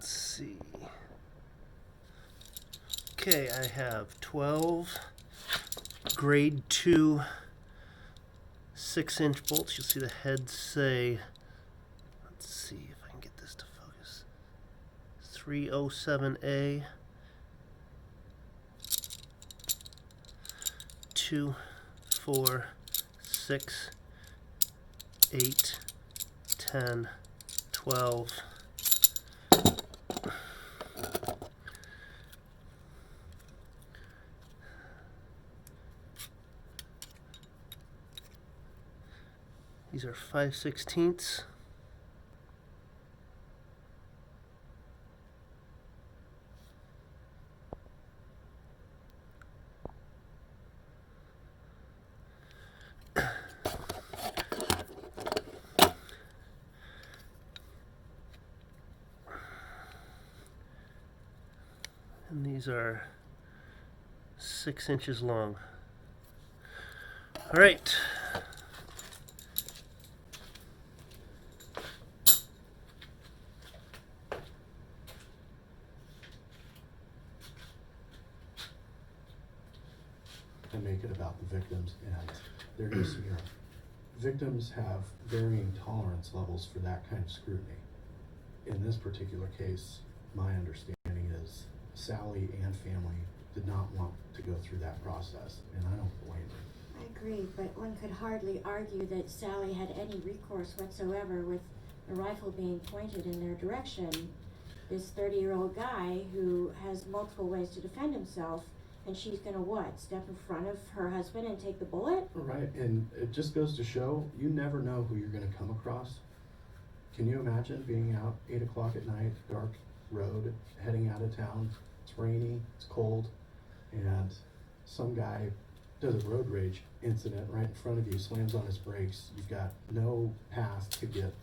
let's see. Okay, I have 12 grade 2 6-inch bolts. You'll see the heads say, let's see if I can get this to focus, 307A, 2, 4, 6, 8, 10, 12. These are 5/16. And these are 6 inches long. All right. And make it about the victims and their use of urine. Victims have varying tolerance levels for that kind of scrutiny. In this particular case, my understanding is Sally and family did not want to go through that process, and I don't blame her. I agree, but one could hardly argue that Sally had any recourse whatsoever with a rifle being pointed in their direction. This 30-year-old guy who has multiple ways to defend himself, and she's gonna what? Step in front of her husband and take the bullet? Right, and it just goes to show you never know who you're going to come across. Can you imagine being out 8 o'clock at night, dark road, heading out of town? It's rainy, it's cold, and some guy does a road rage incident right in front of you, slams on his brakes. You've got no path to get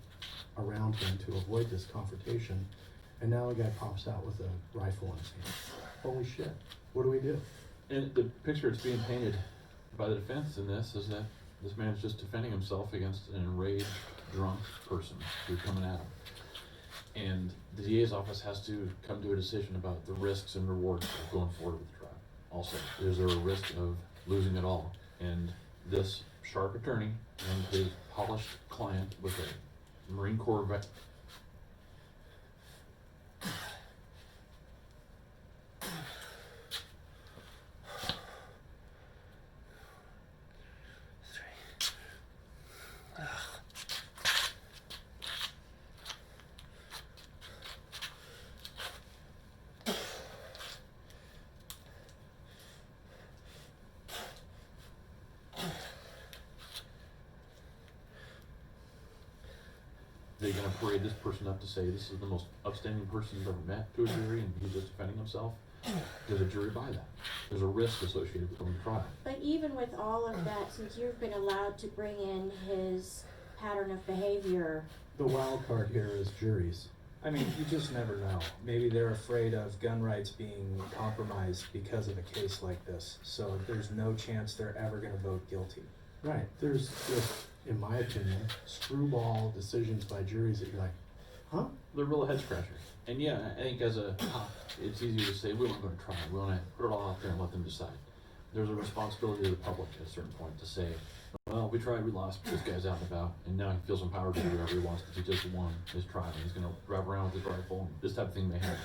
around him to avoid this confrontation, and now a guy pops out with a rifle in his hand. Holy shit, what do we do? And the picture that's being painted by the defense in this is that this man's just defending himself against an enraged, drunk person who's coming at him. And the DA's office has to come to a decision about the risks and rewards of going forward with the trial. Also, there's a risk of losing it all. And this sharp attorney and his polished client with a Marine Corps vet. They're going to parade this person up to say this is the most upstanding person you've ever met to a jury and he's just defending himself. Does a jury buy that? There's a risk associated with going to trial. But even with all of that, since you've been allowed to bring in his pattern of behavior, The wild card here is juries. I mean, you just never know. Maybe they're afraid of gun rights being compromised because of a case like this. So there's no chance they're ever going to vote guilty. Right, there's just, in my opinion, screwball decisions by juries that you're like, huh? They're real head scratchers. And yeah, I think as a cop, it's easy to say, we want to go to trial. We want to put it all out there and let them decide. There's a responsibility to the public at a certain point to say, well, we tried, we lost, this guy's out and about, and now he feels empowered to do whatever he wants because he just won his trial. And he's going to drive around with his rifle, and this type of thing may happen.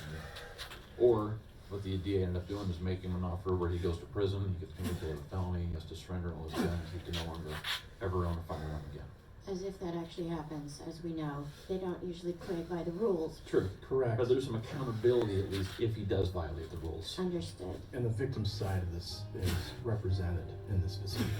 Or what the DA ended up doing is making him an offer where he goes to prison, he gets convicted of a felony, he has to surrender all his guns, he can no longer ever own a firearm again. as if that actually happens, as we know. They don't usually play by the rules. True. Correct. But there's some accountability at least if he does violate the rules. Understood. And the victim's side of this is represented in this decision.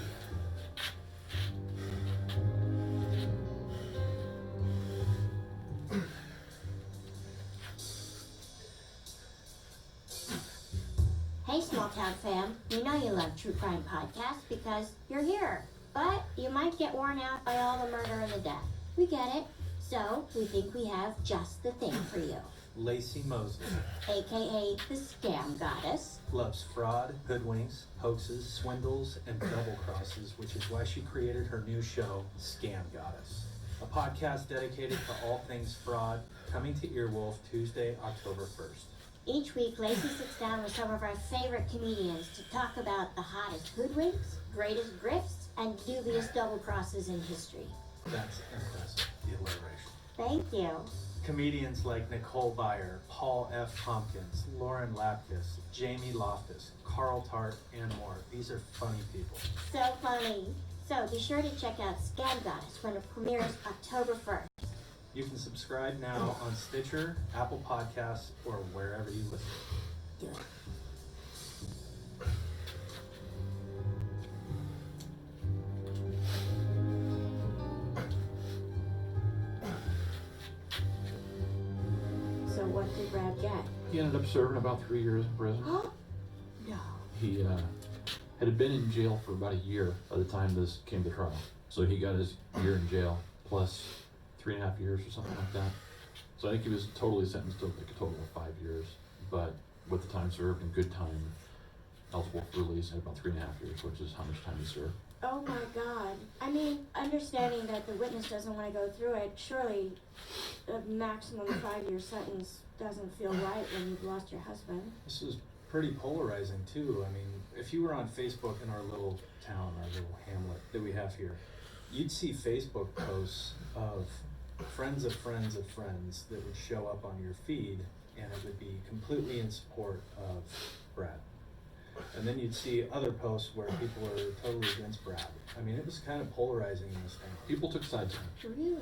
Hey, Small Town fam. We know you love True Crime Podcasts because you're here. But you might get worn out by all the murder and the death. We get it. So we think we have just the thing for you. Lacey Mosley AKA the Scam Goddess. loves fraud, hoodwinks, hoaxes, swindles, and double crosses, which is why she created her new show, Scam Goddess. A podcast dedicated to all things fraud, coming to Earwolf Tuesday, October 1st. Each week, Lacey sits down with some of our favorite comedians to talk about the hottest hoodwinks, greatest grifts, and dubious double crosses in history. That's impressive, the alliteration. Thank you. Comedians like Nicole Byer, Paul F. Tompkins, Lauren Lapkus, Jamie Loftus, Carl Tart, and more. These are funny people. So funny. So be sure to check out Scam Goddess when it premieres October 1st. You can subscribe now on Stitcher, Apple Podcasts, or wherever you listen. Do it. So what did Brad get? He ended up serving about 3 years in prison. No. He had been in jail for about a year by the time this came to trial. So he got his year in jail plus 3.5 years or something like that. So I think he was totally sentenced to like a total of 5 years, but with the time served and good time, eligible for release at about 3.5 years, which is how much time he served. Oh my God. I mean, understanding that the witness doesn't want to go through it, surely a maximum 5-year sentence doesn't feel right when you've lost your husband. This is pretty polarizing too. I mean, if you were on Facebook in our little town, our little hamlet that we have here, you'd see Facebook posts of friends of friends of friends that would show up on your feed, and it would be completely in support of Brad. And then you'd see other posts where people are totally against Brad. I mean, it was kind of polarizing in this thing. People took sides. Really?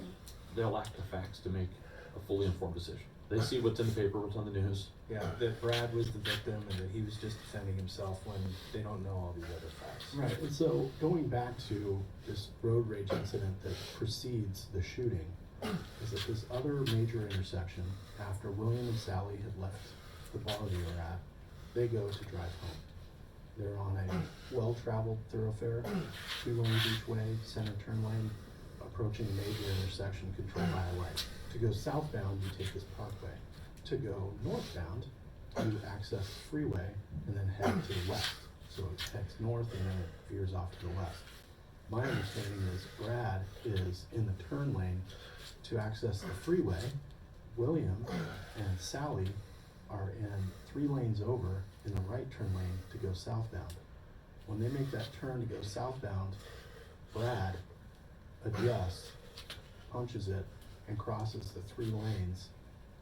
They lacked the facts to make a fully informed decision. They see what's in the paper, what's on the news. Yeah, that Brad was the victim and that he was just defending himself when they don't know all these other facts. Right, and so going back to this road rage incident that precedes the shooting, is that this other major intersection, after William and Sally had left the bar they were at, they go to drive home. They're on a well-traveled thoroughfare, 2-lane each way, center turn lane, approaching a major intersection controlled by a light. To go southbound, you take this parkway. To go northbound, you access the freeway and then head to the west. So it heads north and then it veers off to the west. My understanding is Brad is in the turn lane to access the freeway. William and Sally are in 3 lanes over in the right turn lane to go southbound. When they make that turn to go southbound, Brad adjusts, punches it, and crosses the 3 lanes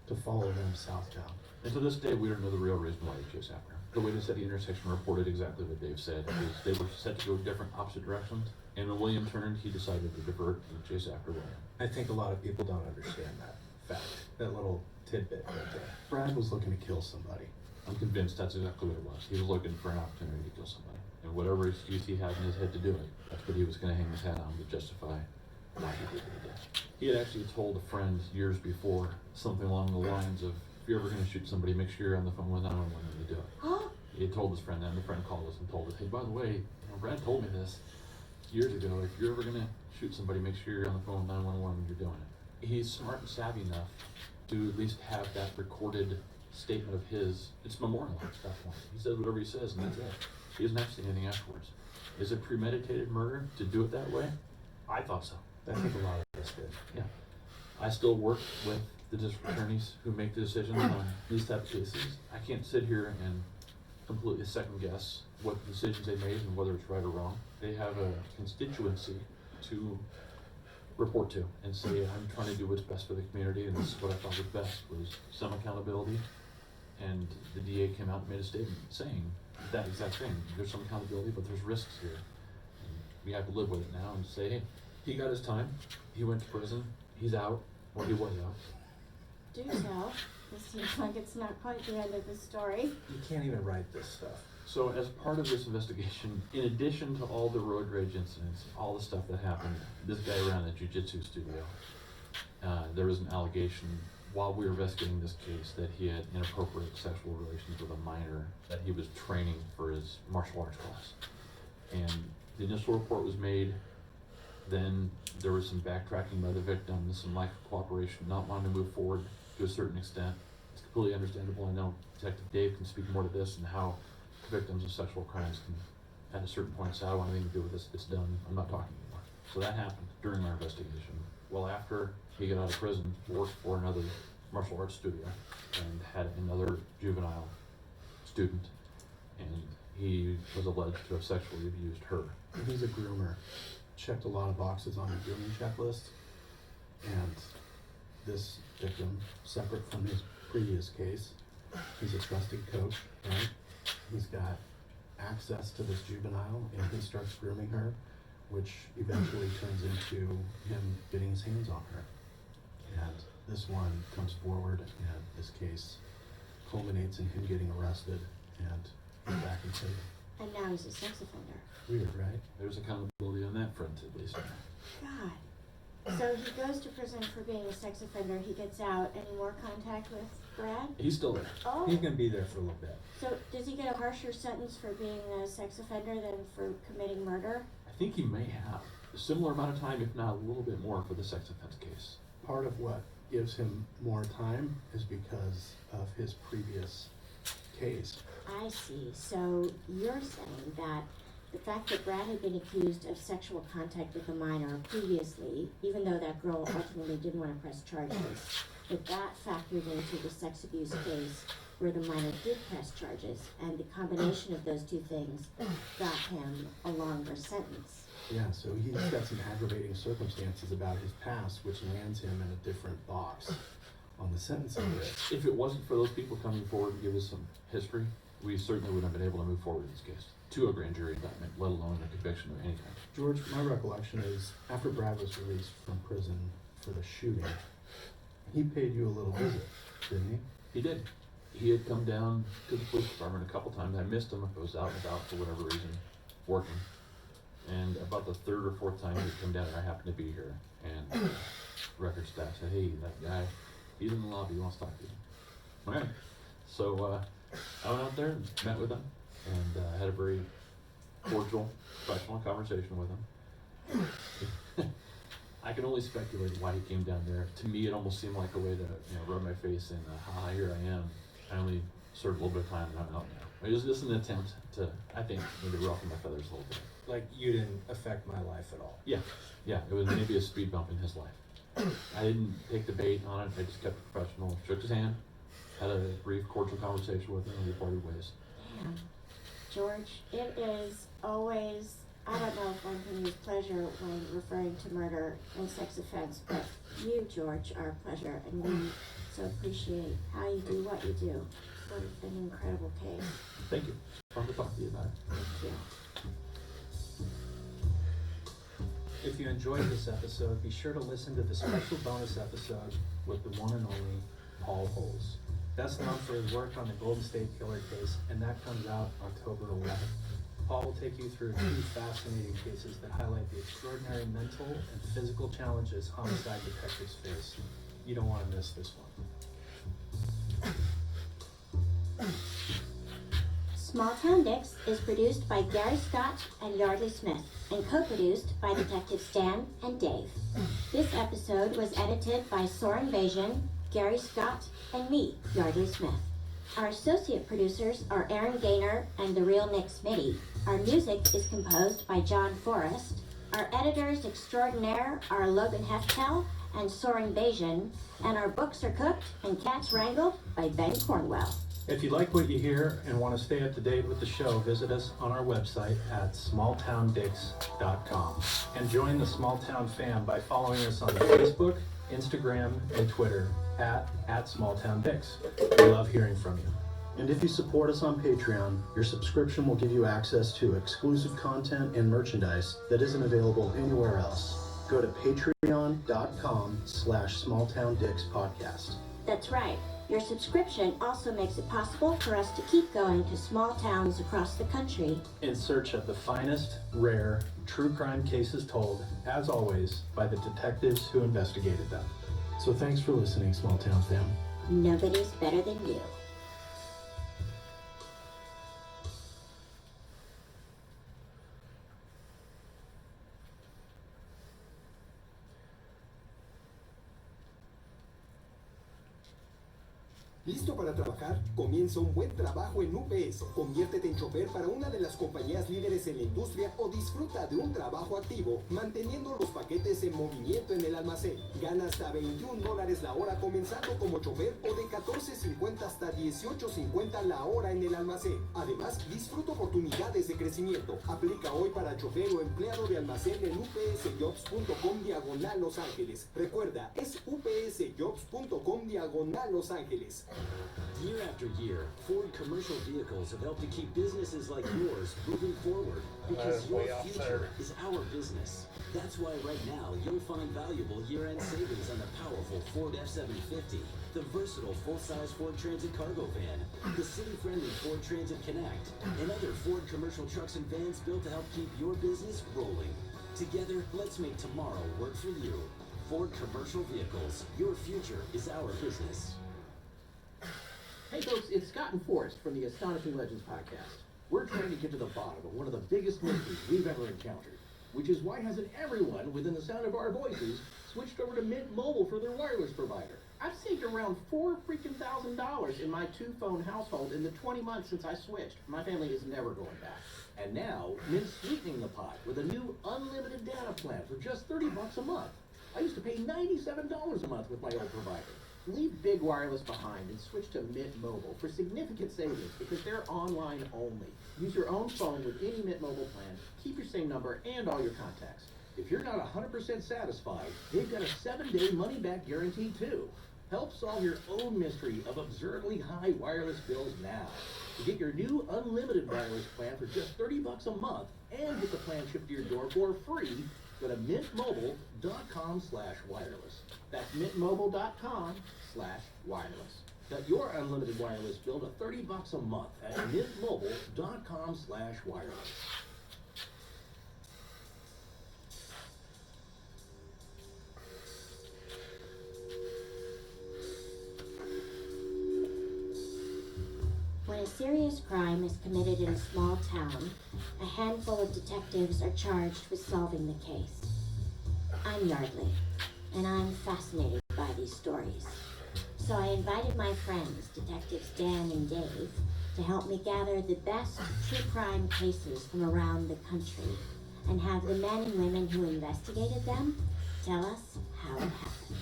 to follow them southbound. And to this day, we don't know the real reason why they chased after him. The witness at the intersection reported exactly what Dave said. Is they were set to go different opposite directions, and when William turned, he decided to divert and chase after William. I think a lot of people don't understand that fact, that little tidbit right there. Brad was looking to kill somebody. I'm convinced that's exactly what it was. He was looking for an opportunity to kill somebody. And whatever excuse he had in his head to do it, that's what he was going to hang his hat on to justify why he did what he did. He had actually told a friend years before something along the lines of, if you're ever going to shoot somebody, make sure you're on the phone with 911 when you do it. He had told his friend that, and the friend called us and told us, hey, by the way, Brad told me this years ago. If you're ever going to shoot somebody, make sure you're on the phone with 911 when you're doing it. He's smart and savvy enough to at least have that recorded statement of his. It's memorialized at that point. He says whatever he says, and that's it. He doesn't have to say anything afterwards. Is it premeditated murder to do it that way? I thought so. I think a lot of us did. Yeah. I still work with the district attorneys who make the decisions on these type of cases. I can't sit here and completely second guess what decisions they made and whether it's right or wrong. They have a constituency to report to and say, I'm trying to do what's best for the community, and this is what I thought was best, was some accountability. And the DA came out and made a statement saying that exact thing. There's some accountability, but there's risks here. And we have to live with it now and say, hey, he got his time, he went to prison, he's out, or he was out. Do so. This seems like it's not quite the end of the story. You can't even write this stuff. So as part of this investigation, in addition to all the road rage incidents, all the stuff that happened, this guy ran a jiu-jitsu studio. There was an allegation while we were investigating this case that he had inappropriate sexual relations with a minor that he was training for his martial arts class. And the initial report was made. Then there was some backtracking by the victim, some lack of cooperation, not wanting to move forward to a certain extent. It's completely understandable. I know Detective Dave can speak more to this and how victims of sexual crimes can, at a certain point, say, I don't want anything to do with this, it's done, I'm not talking anymore. So that happened during our investigation. Well, after he got out of prison, worked for another martial arts studio and had another juvenile student, and he was alleged to have sexually abused her. He's a groomer. Checked a lot of boxes on the grooming checklist. And this victim, separate from his previous case, he's a trusted coach, right? He's got access to this juvenile, and he starts grooming her, which eventually turns into him getting his hands on her. And this one comes forward, and this case culminates in him getting arrested and he's back in prison. And now he's a sex offender. Weird, right? There's accountability on that front, at least. God. So he goes to prison for being a sex offender. He gets out. Any more contact with Brad? He's still there. Oh. He's gonna be there for a little bit. So does he get a harsher sentence for being a sex offender than for committing murder? I think he may have a similar amount of time, if not a little bit more, for the sex offense case. Part of what gives him more time is because of his previous case. I see. So you're saying that the fact that Brad had been accused of sexual contact with a minor previously, even though that girl ultimately didn't want to press charges, that factored into the sex abuse case where the minor did press charges, and the combination of those two things got him a longer sentence. Yeah, so he's got some aggravating circumstances about his past, which lands him in a different box on the sentencing list. If it wasn't for those people coming forward to give us some history, we certainly wouldn't have been able to move forward in this case to a grand jury indictment, let alone a conviction of any kind. George, my recollection is after Brad was released from prison for the shooting, he paid you a little visit, didn't he? He did. He had come down to the police department a couple times. I missed him. I was out and about for whatever reason, working. And about the third or fourth time he'd come down, I happened to be here, and record staff said, "Hey, that guy, he's in the lobby. He wants to talk to you." Okay. So I went out there and met with him, and had a very cordial, professional conversation with him. I can only speculate why he came down there. To me, it almost seemed like a way to, rub my face in, haha, here I am. I only served a little bit of time and I'm out now. It was just an attempt to, I think, maybe ruffle my feathers a little bit. Like, you didn't affect my life at all. Yeah, it was maybe a speed bump in his life. I didn't take the bait on it. I just kept it professional, shook his hand, had a brief, cordial conversation with him, and we parted ways. Damn. George, it is always, I don't know if one can use pleasure when referring to murder and sex offense, but you, George, are a pleasure, and we so appreciate how you do what you do. What an incredible case. Thank you. Fun to talk to you about it. Thank you. If you enjoyed this episode, be sure to listen to the special bonus episode with the one and only Paul Holes. Best known for his work on the Golden State Killer case, and that comes out October 11th. Paul will take you through two fascinating cases that highlight the extraordinary mental and physical challenges homicide detectives face. You don't want to miss this one. Small Town Dicks is produced by Gary Scott and Yardley Smith and co-produced by Detectives Stan and Dave. This episode was edited by Soren Bajan, Gary Scott, and me, Yardley Smith. Our associate producers are Aaron Gaynor and The Real Nick Smitty. Our music is composed by John Forrest. Our editors extraordinaire are Logan Heftel and Soren Bajan, and our books are cooked and cats wrangled by Ben Cornwell. If you like what you hear and want to stay up to date with the show, visit us on our website at smalltowndicks.com and join the Small Town fam by following us on Facebook, Instagram, and Twitter at smalltowndicks. We love hearing from you. And if you support us on Patreon, your subscription will give you access to exclusive content and merchandise that isn't available anywhere else. Go to patreon.com/smalltowndickspodcast. That's right. Your subscription also makes it possible for us to keep going to small towns across the country. In search of the finest, rare, true crime cases told, as always, by the detectives who investigated them. So thanks for listening, Small Town fam. Nobody's better than you. ¿Listo para trabajar? Comienza un buen trabajo en UPS. Conviértete en chofer para una de las compañías líderes en la industria o disfruta de un trabajo activo, manteniendo los paquetes en movimiento en el almacén. Gana hasta $21 la hora comenzando como chofer o de $14.50 hasta $18.50 la hora en el almacén. Además, disfruta oportunidades de crecimiento. Aplica hoy para chofer o empleado de almacén en upsjobs.com/Los Ángeles. Recuerda, es upsjobs.com/Los Ángeles. Year after year, Ford Commercial Vehicles have helped to keep businesses like yours moving forward because your future is our business. That's why right now you'll find valuable year-end savings on the powerful Ford F-750, the versatile full-size Ford Transit cargo van, the city-friendly Ford Transit Connect, and other Ford commercial trucks and vans built to help keep your business rolling. Together, let's make tomorrow work for you. Ford Commercial Vehicles, your future is our business. Hey folks, it's Scott and Forrest from the Astonishing Legends podcast. We're trying to get to the bottom of one of the biggest mysteries we've ever encountered, which is why hasn't everyone within the sound of our voices switched over to Mint Mobile for their wireless provider? I've saved around $4,000 in my two-phone household in the 20 months since I switched. My family is never going back. And now, Mint's sweetening the pot with a new unlimited data plan for just $30 a month. I used to pay $97 a month with my old provider. Leave big wireless behind and switch to Mint Mobile for significant savings because they're online only. Use your own phone with any Mint Mobile plan, keep your same number and all your contacts. If you're not 100% satisfied, they've got a 7-day money-back guarantee too. Help solve your own mystery of absurdly high wireless bills now. To get your new unlimited wireless plan for just $30 a month and get the plan shipped to your door for free, go to mintmobile.com/wireless. That's mintmobile.com/wireless. Cut your unlimited wireless bill to $30 a month at mintmobile.com/wireless. When a serious crime is committed in a small town, a handful of detectives are charged with solving the case. I'm Yardley, and I'm fascinated by these stories. So I invited my friends, Detectives Dan and Dave, to help me gather the best true crime cases from around the country and have the men and women who investigated them tell us how it happened.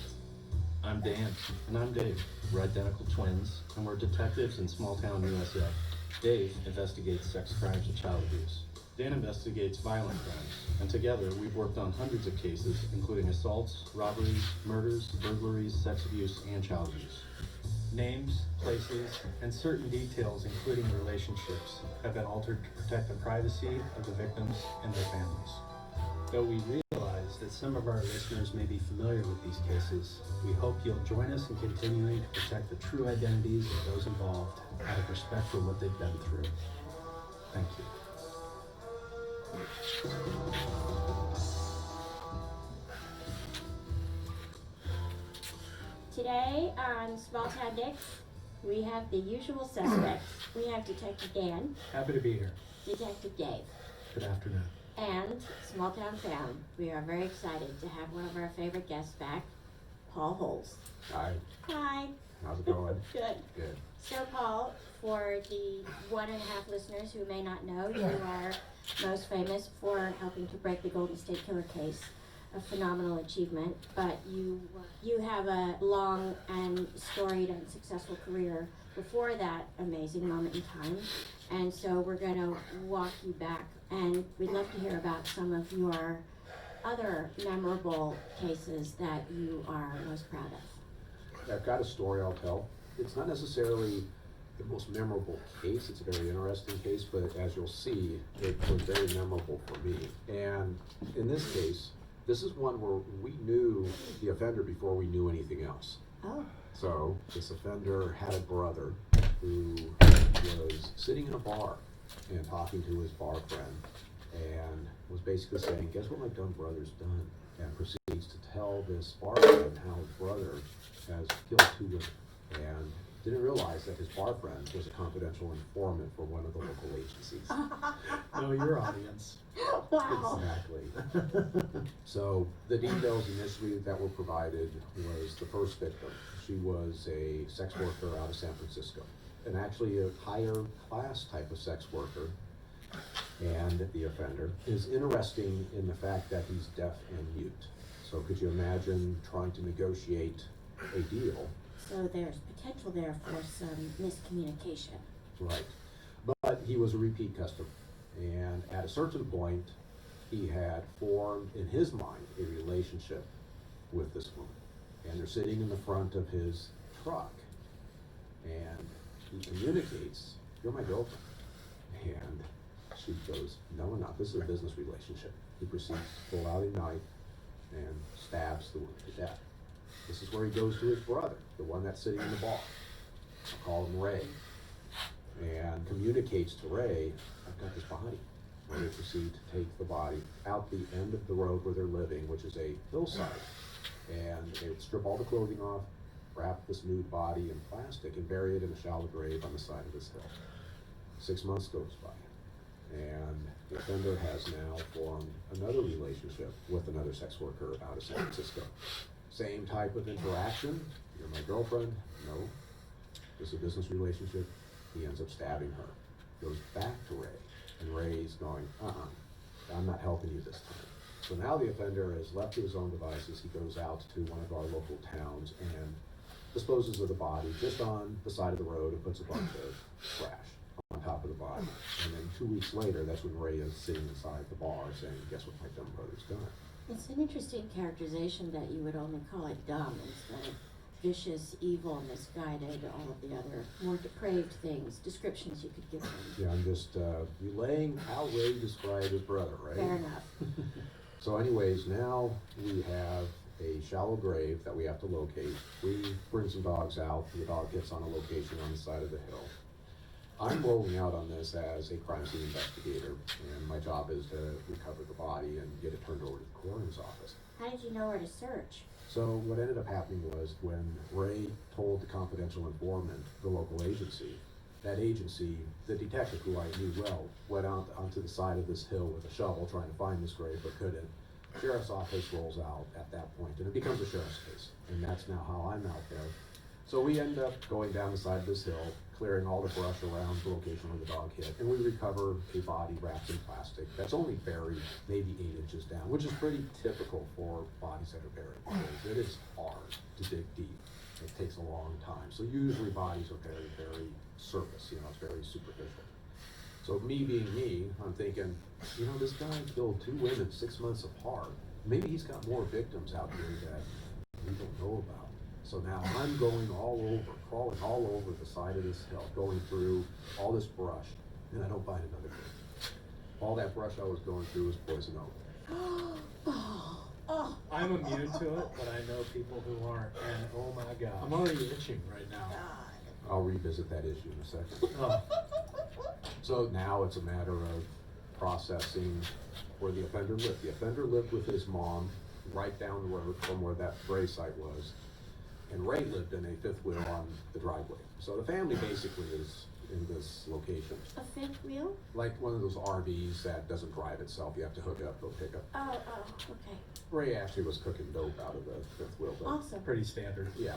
I'm Dan. And I'm Dave. We're identical twins, and we're detectives in small town USA. Dave investigates sex crimes and child abuse. Dan investigates violent crimes, and together we've worked on hundreds of cases, including assaults, robberies, murders, burglaries, sex abuse, and child abuse. Names, places, and certain details, including relationships, have been altered to protect the privacy of the victims and their families. Though we realize that some of our listeners may be familiar with these cases, we hope you'll join us in continuing to protect the true identities of those involved out of respect for what they've been through. Thank you. Today on Small Town Dicks, we have the usual suspects. We have Detective Dan, Happy to be here. Detective Dave, Good afternoon. and Small Town Fan. We are very excited to have one of our favorite guests back, Paul Holes. Hi, Hi. how's it going? Good. Good. So Paul, for the 1.5 listeners who may not know, you are most famous for helping to break the Golden State Killer case, a phenomenal achievement, but you have a long and storied and successful career before that amazing moment in time, and so we're going to walk you back, and we'd love to hear about some of your other memorable cases that you are most proud of. I've got a story I'll tell. It's not necessarily the most memorable case, it's a very interesting case, but as you'll see, it was very memorable for me. And in this case, this is one where we knew the offender before we knew anything else. Oh. So this offender had a brother who was sitting in a bar and talking to his bar friend and was basically saying, guess what my dumb brother's done? And proceeds to tell this bar friend how his brother has killed 2 women and didn't realize that his bar friend was a confidential informant for one of the local agencies. Know your audience. Wow. Exactly. So the details initially that were provided was the first victim. She was a sex worker out of San Francisco, and actually a higher class type of sex worker. And the offender is interesting in the fact that he's deaf and mute. So could you imagine trying to negotiate a deal? So there's potential there for some miscommunication. Right. But he was a repeat customer. And at a certain point, he had formed, in his mind, a relationship with this woman. And they're sitting in the front of his truck. And he communicates, "You're my girlfriend." And she goes, "No, we're not. This is a business relationship." He proceeds to pull out a knife and stabs the woman to death. This is where he goes to his brother, the one that's sitting in the bar. I'll call him Ray. And communicates to Ray, "I've got this body." And they proceed to take the body out the end of the road where they're living, which is a hillside. And they would strip all the clothing off, wrap this nude body in plastic, and bury it in a shallow grave on the side of this hill. 6 months goes by, and the offender has now formed another relationship with another sex worker out of San Francisco. Same type of interaction. "You're my girlfriend." "No, this is a business relationship." He ends up stabbing her. Goes back to Ray, and Ray's going, "I'm not helping you this time." So now the offender has left to his own devices. He goes out to one of our local towns and disposes of the body just on the side of the road and puts a bunch of trash on top of the body. And then 2 weeks later, that's when Ray is sitting inside the bar saying, "Guess what my dumb brother's done?" It's an interesting characterization that you would only call it dumb instead of vicious, evil, misguided, all of the other more depraved things, descriptions you could give them. Yeah, I'm just relaying how Ray described his brother, right? Fair enough. So anyways, now we have a shallow grave that we have to locate. We bring some dogs out, and the dog gets on a location on the side of the hill. I'm rolling out on this as a crime scene investigator, and my job is to recover the body and get it turned over to the coroner's office. How did you know where to search? So what ended up happening was when Ray told the confidential informant, the local agency, that agency, the detective who I knew well, went out onto the side of this hill with a shovel trying to find this grave but couldn't. Sheriff's office rolls out at that point, and it becomes a sheriff's case, and that's now how I'm out there. So we end up going down the side of this hill, clearing all the brush around the location where the dog hit, and we recover a body wrapped in plastic that's only buried maybe 8 inches down, which is pretty typical for bodies that are buried, because it is hard to dig deep. It takes a long time. So usually bodies are very, very surface, it's very superficial. So me being me, I'm thinking, this guy killed 2 women 6 months apart. Maybe he's got more victims out here that we don't know about. So now I'm going all over, crawling all over the side of this hill, going through all this brush, and I don't find another grave. All that brush I was going through was poison oak. I'm immune to it, but I know people who aren't, and oh my god. I'm already itching right now. I'll revisit that issue in a second. Oh. So now it's a matter of processing where the offender lived. The offender lived with his mom right down the road from where that grave site was. And Ray lived in a fifth wheel on the driveway. So the family basically is in this location. A fifth wheel? Like one of those RVs that doesn't drive itself. You have to hook up, go pick up. Oh, okay. Ray actually was cooking dope out of the fifth wheel. But Awesome. Pretty standard. yeah,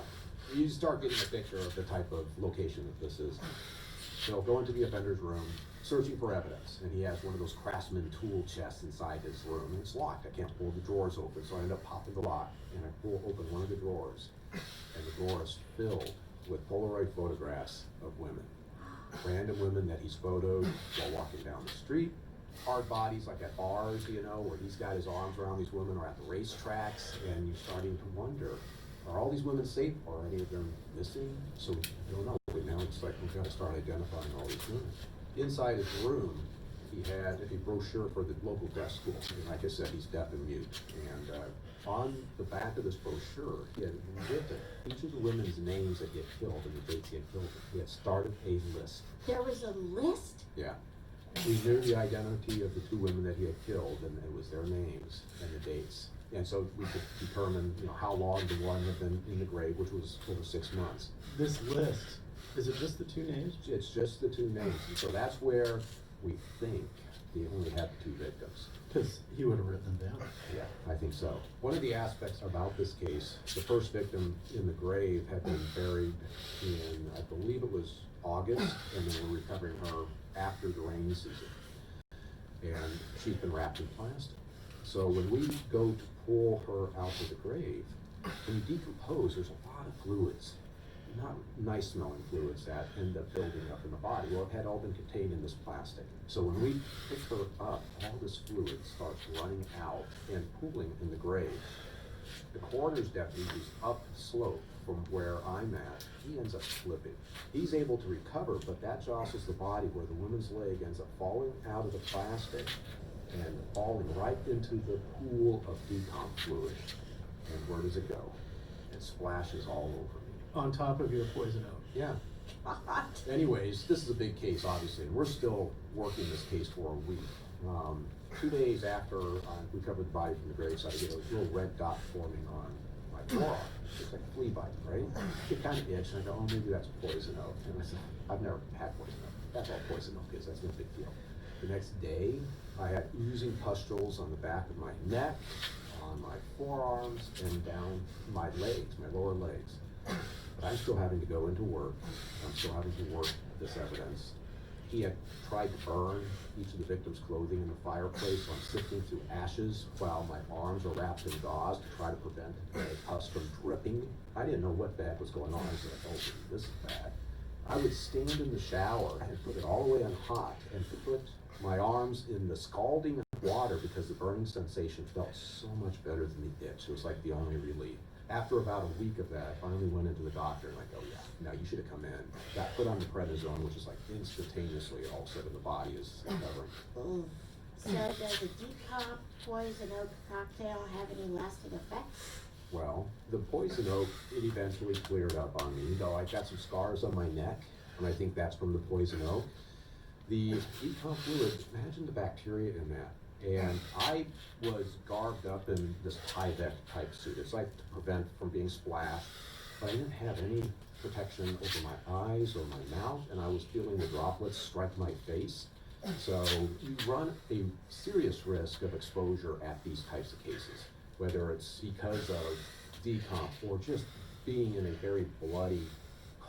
you start getting a picture of the type of location that this is. They'll go into the offender's room, searching for evidence, and he has one of those Craftsman tool chests inside his room, and it's locked. I can't pull the drawers open, so I end up popping the lock, and I pull open one of the drawers, and the drawer is filled with Polaroid photographs of women. Random women that he's photoed while walking down the street. Hard bodies like at bars, where he's got his arms around these women, or at the racetracks, and you're starting to wonder, are all these women safe? Are any of them missing? So we don't know. But now it's like we've got to start identifying all these women. Inside his room, he had a brochure for the local deaf school. And like I said, he's deaf and mute. And on the back of this brochure, he had written each of the women's names that he had killed and the dates he had killed them. He had started a list. There was a list? Yeah. We knew the identity of the 2 women that he had killed, and it was their names and the dates. And so we could determine, how long the one had been in the grave, which was over 6 months. This list, is it just the 2 names? It's just the 2 names. And so that's where we think He only had 2 victims. Because he would have written them down. Yeah, I think so. One of the aspects about this case, the first victim in the grave had been buried in, I believe it was August, and they were recovering her after the rainy season. And she's been wrapped in plastic. So when we go to pull her out of the grave, when you decompose, there's a lot of fluids, not nice smelling fluids that end up building up in the body. Well, it had all been contained in this plastic. So when we pick her up, all this fluid starts running out and pooling in the grave. The coroner's deputy, who's up the slope from where I'm at, he ends up slipping. He's able to recover, but that jostles the body where the woman's leg ends up falling out of the plastic and falling right into the pool of decomp fluid. And where does it go? It splashes all over me. On top of your poison oak. Yeah. Anyways, this is a big case, obviously, and we're still working this case for a week. 2 days after we covered the body from the graveside, I get a little red dot forming on my forearm. It's like a flea bite, right? It kind of itched, and I go, oh, maybe that's poison oak. And I said, I've never had poison oak. That's all poison oak is. That's no big deal. The next day, I had oozing pustules on the back of my neck, on my forearms, and down my legs, my lower legs. But I'm still having to go into work. I'm still having to work this evidence. He had tried to burn each of the victims' clothing in the fireplace, so I'm sifting through ashes while my arms are wrapped in gauze to try to prevent the pus from dripping. I didn't know what the heck was going on. I said, oh, this is bad. I would stand in the shower and put it all the way on hot and put my arms in the scalding water because the burning sensation felt so much better than the itch. It was like the only relief. After about a week of that, I finally went into the doctor and like, oh yeah, no, you should have come in. Got put on the prednisone, which is like instantaneously all of a sudden the body is recovering. So does the decomp poison oak cocktail have any lasting effects? Well, the poison oak, it eventually cleared up on me, though I got some scars on my neck, and I think that's from the poison oak. The decomp fluid, imagine the bacteria in that. And I was garbed up in this Tyvek type suit. It's like to prevent from being splashed, but I didn't have any protection over my eyes or my mouth, and I was feeling the droplets strike my face. So you run a serious risk of exposure at these types of cases, whether it's because of decomp or just being in a very bloody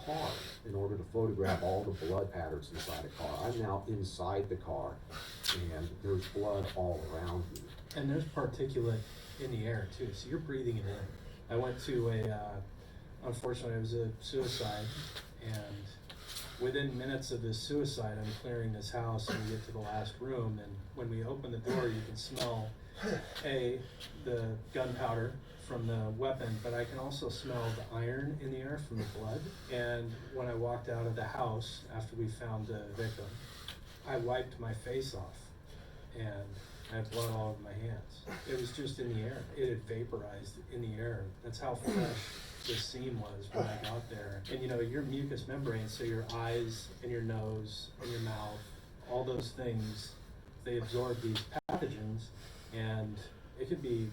car in order to photograph all the blood patterns inside a car. I'm now inside the car and there's blood all around me. And there's particulate in the air too, so you're breathing it in. I went to unfortunately it was a suicide, and within minutes of this suicide, I'm clearing this house and we get to the last room, and when we open the door you can smell the gunpowder from the weapon, but I can also smell the iron in the air from the blood. And when I walked out of the house after we found the victim, I wiped my face off and I had blood all over my hands. It was just in the air. It had vaporized in the air. That's how fresh this scene was when I got there. And you know, your mucous membrane, so your eyes and your nose and your mouth, all those things, they absorb these pathogens, and it could be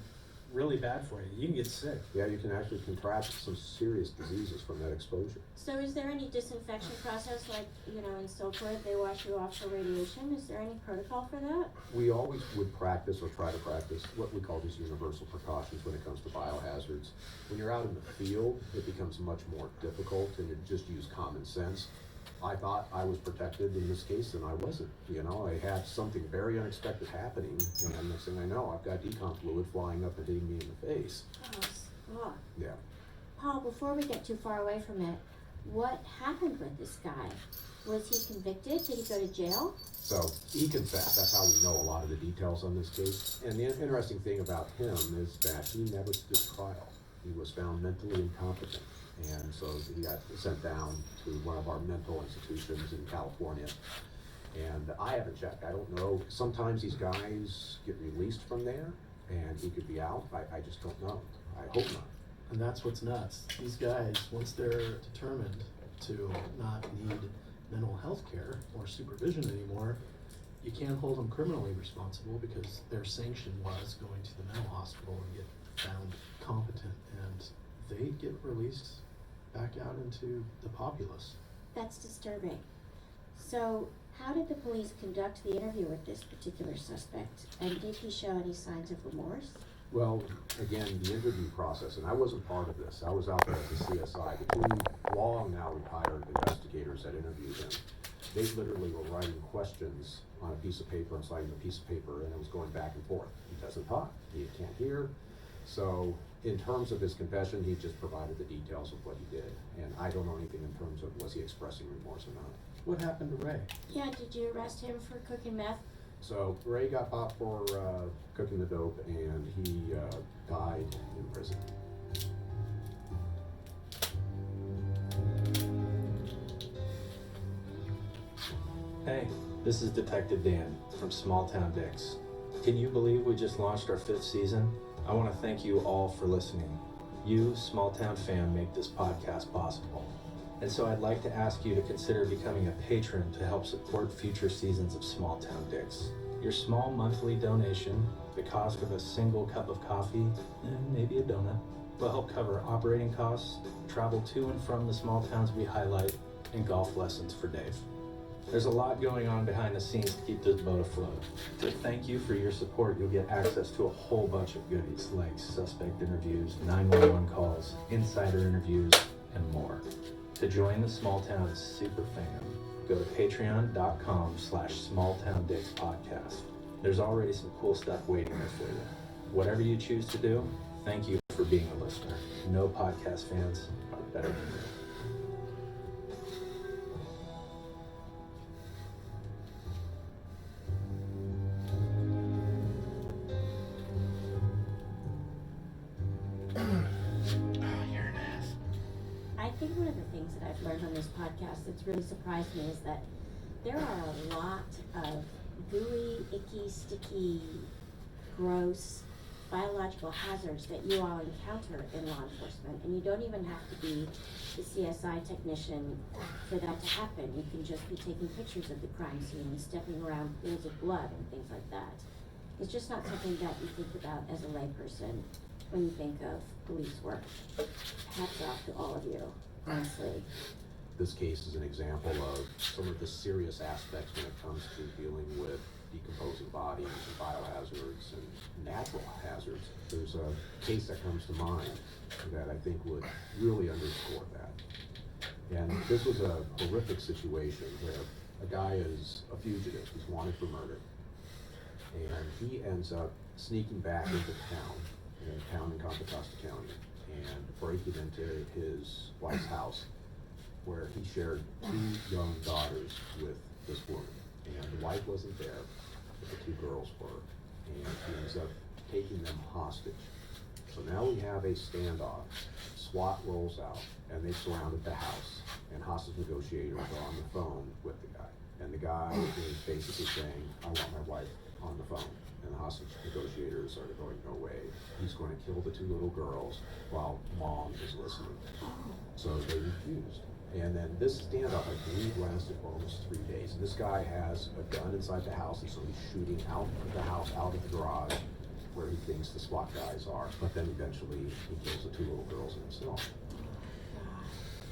really bad for you. You can get sick. Yeah, you can actually contract some serious diseases from that exposure. So is there any disinfection process, like, you know, in Silkwood, they wash you off for radiation? Is there any protocol for that? We always would practice or try to practice what we call these universal precautions when it comes to biohazards. When you're out in the field, it becomes much more difficult and you just use common sense. I thought I was protected in this case, and I wasn't. You know, I had something very unexpected happening, and next thing I know, I've got decomp fluid flying up and hitting me in the face. Oh, Yeah. Paul, before we get too far away from it, what happened with this guy? Was he convicted? Did he go to jail? So he confessed. That's how we know a lot of the details on this case. And the interesting thing about him is that he never stood trial. He was found mentally incompetent. And so he got sent down to one of our mental institutions in California. And I haven't checked. I don't know. Sometimes these guys get released from there and he could be out. I just don't know. I hope not. And that's what's nuts. These guys, once they're determined to not need mental health care or supervision anymore, you can't hold them criminally responsible because their sanction was going to the mental hospital and get found competent, and they get released back out into the populace. That's disturbing. So How did the police conduct the interview with this particular suspect, and did he show any signs of remorse? Well, again, the interview process, and I wasn't part of this. I was out there as a CSI. The two long now retired investigators that interviewed him, they literally were writing questions on a piece of paper and citing a piece of paper, and it was going back and forth. He doesn't talk. He can't hear. So in terms of his confession, he just provided the details of what he did. And I don't know anything in terms of was he expressing remorse or not. What happened to Ray? Yeah, did you arrest him for cooking meth? So Ray got popped for cooking the dope, and he died in prison. Hey, this is Detective Dan from Small Town Dicks. Can you believe we just launched our 5th season? I want to thank you all for listening. You, Small Town fan, make this podcast possible. And so I'd like to ask you to consider becoming a patron to help support future seasons of Small Town Dicks. Your small monthly donation, the cost of a single cup of coffee, and maybe a donut, will help cover operating costs, travel to and from the small towns we highlight, and golf lessons for Dave. There's a lot going on behind the scenes to keep this boat afloat. To thank you for your support, you'll get access to a whole bunch of goodies like suspect interviews, 911 calls, insider interviews, and more. To join the Small Town super fam, go to patreon.com/smalltowndickspodcast. There's already some cool stuff waiting there for you. Whatever you choose to do, thank you for being a listener. No podcast fans are better than you. I think one of the things that I've learned on this podcast that's really surprised me is that there are a lot of gooey, icky, sticky, gross biological hazards that you all encounter in law enforcement, and you don't even have to be the CSI technician for that to happen. You can just be taking pictures of the crime scene and stepping around pools of blood and things like that. It's just not something that you think about as a layperson when you think of police work. Hats off to all of you, honestly. This case is an example of some of the serious aspects when it comes to dealing with decomposing bodies and biohazards and natural hazards. There's a case that comes to mind that I think would really underscore that. And this was a horrific situation where a guy is a fugitive, he's wanted for murder, and he ends up sneaking back into town, in a town in Contra Costa County, and breaking into his wife's house, where he shared 2 young daughters with this woman. And the wife wasn't there, but the 2 girls were. And he ends up taking them hostage. So now we have a standoff. SWAT rolls out, and they surrounded the house. And hostage negotiators are on the phone with the guy. And the guy is basically saying, I want my wife on the phone. And the hostage negotiators are going, no way. He's going to kill the 2 little girls while mom is listening. So they refused. And then this standoff, I believe, lasted for almost 3 days. And this guy has a gun inside the house, and so he's shooting out of the house, out of the garage, where he thinks the SWAT guys are. But then eventually he kills the 2 little girls and himself.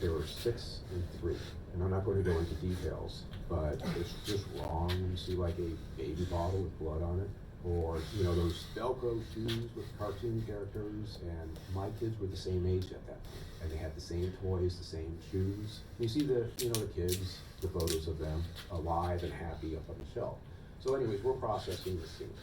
There were 6 and 3. And I'm not going to go into details, but it's just wrong when you see like a baby bottle with blood on it. Or, you know, those Velcro shoes with cartoon characters, and my kids were the same age at that point. And they had the same toys, the same shoes. You see the kids, the photos of them alive and happy up on the shelf. So anyways, we're processing the scene.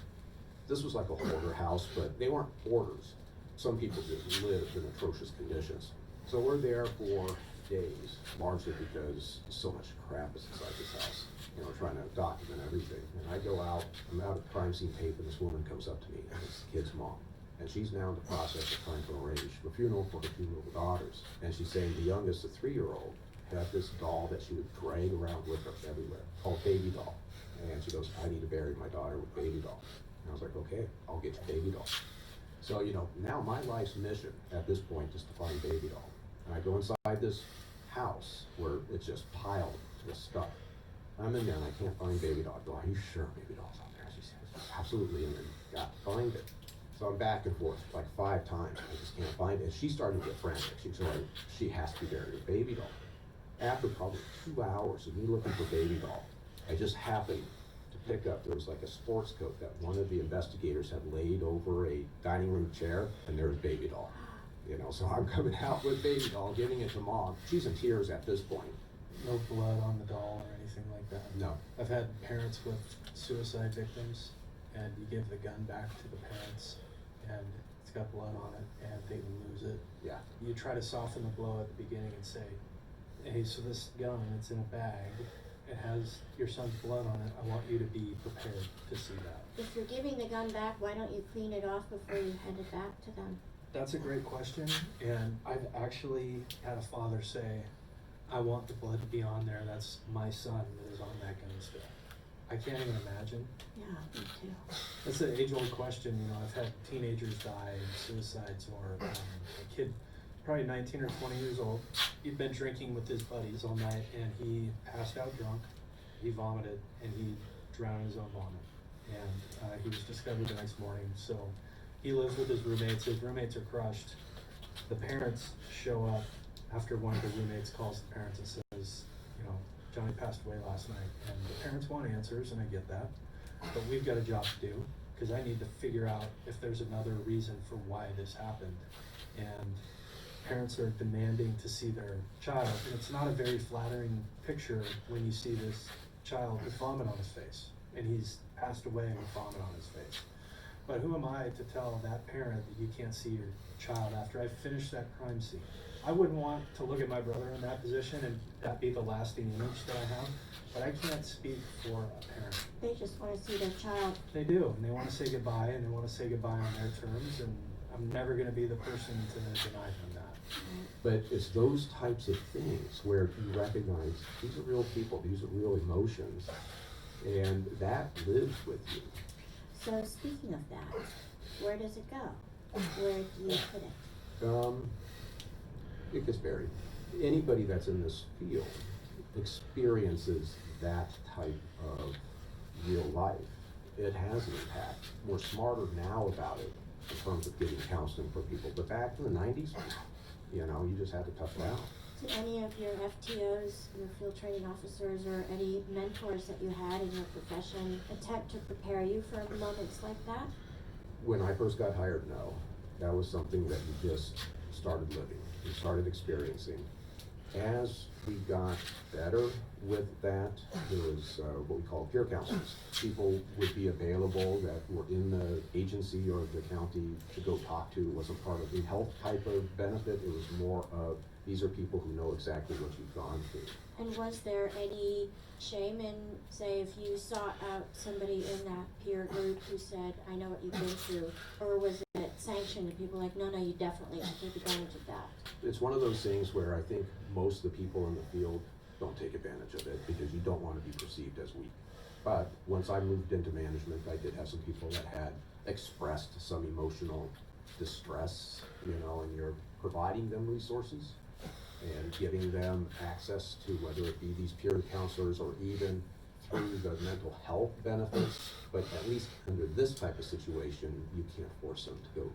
This was like a hoarder house, but they weren't hoarders. Some people just lived in atrocious conditions. So we're there for days, largely because so much crap is inside this house. You know, trying to document everything. And I go out, I'm out of crime scene tape, and this woman comes up to me, and it's the kid's mom. And she's now in the process of trying to arrange a funeral for her 2 little daughters. And she's saying the youngest, the 3-year-old, had this doll that she would drag around with her everywhere, called Baby Doll. And she goes, I need to bury my daughter with Baby Doll. And I was like, okay, I'll get you Baby Doll. So, you know, now my life's mission at this point is to find Baby Doll. And I go inside this house where it's just piled with stuff. I'm in there and I can't find Baby Doll. I go, are you sure Baby Doll's out there? She says, absolutely. And then got to find it. So I'm back and forth like 5 times. I just can't find it. And she's starting to get frantic. She's like, she has to be buried with Baby Doll. After probably 2 hours of me looking for Baby Doll I just happened to pick up, there was like a sports coat that one of the investigators had laid over a dining room chair, and there was baby doll. You know, so I'm coming out with baby doll, giving it to mom. She's in tears at this point. No blood on the doll or anything like that? No. I've had parents with suicide victims, and you give the gun back to the parents, and it's got blood on it, and they lose it. Yeah. You try to soften the blow at the beginning and say, hey, so this gun, it's in a bag, it has your son's blood on it, I want you to be prepared to see that. If you're giving the gun back, why don't you clean it off before you hand it back to them? That's a great question, and I've actually had a father say, I want the blood to be on there, that's my son that is on that gun still. I can't even imagine. Yeah, me too. It's an age-old question, you know, I've had teenagers die, suicides, or a kid, probably 19 or 20 years old, he'd been drinking with his buddies all night, and he passed out drunk, he vomited, and he drowned in his own vomit. And he was discovered the next morning, so he lives with his roommates are crushed. The parents show up after one of the roommates calls the parents and says, you know, Johnny passed away last night, and the parents want answers, and I get that, but we've got a job to do, because I need to figure out if there's another reason for why this happened. And parents are demanding to see their child, and it's not a very flattering picture when you see this child with vomit on his face, and he's passed away with vomit on his face. But who am I to tell that parent that you can't see your child after I've finished that crime scene? I wouldn't want to look at my brother in that position and that be the lasting image that I have, but I can't speak for a parent. They just want to see their child. They do, and they want to say goodbye, and they want to say goodbye on their terms, and I'm never going to be the person to deny them that. But it's those types of things where you recognize these are real people, these are real emotions, and that lives with you. So speaking of that, where does it go? Where do you put it? It gets buried. Anybody that's in this field experiences that type of real life. It has an impact. We're smarter now about it in terms of giving counseling for people. But back in the 90s, you know, you just had to tough it out. Did any of your FTOs, your field training officers, or any mentors that you had in your profession attempt to prepare you for moments like that? When I first got hired, no. That was something that you just started living. You started experiencing. As we got better with that, there was what we call peer counselors. People would be available that were in the agency or the county to go talk to. It wasn't part of the health type of benefit. It was more of, these are people who know exactly what you've gone through. And was there any shame in, say, if you sought out somebody in that peer group who said, I know what you've been through, or was it sanctioned and people like, no, you definitely should take advantage of that? It's one of those things where I think most of the people in the field don't take advantage of it because you don't want to be perceived as weak. But once I moved into management, I did have some people that had expressed some emotional distress, you know, and you're providing them resources and giving them access to whether it be these peer counselors or even through the mental health benefits. But at least under this type of situation, you can't force them to go.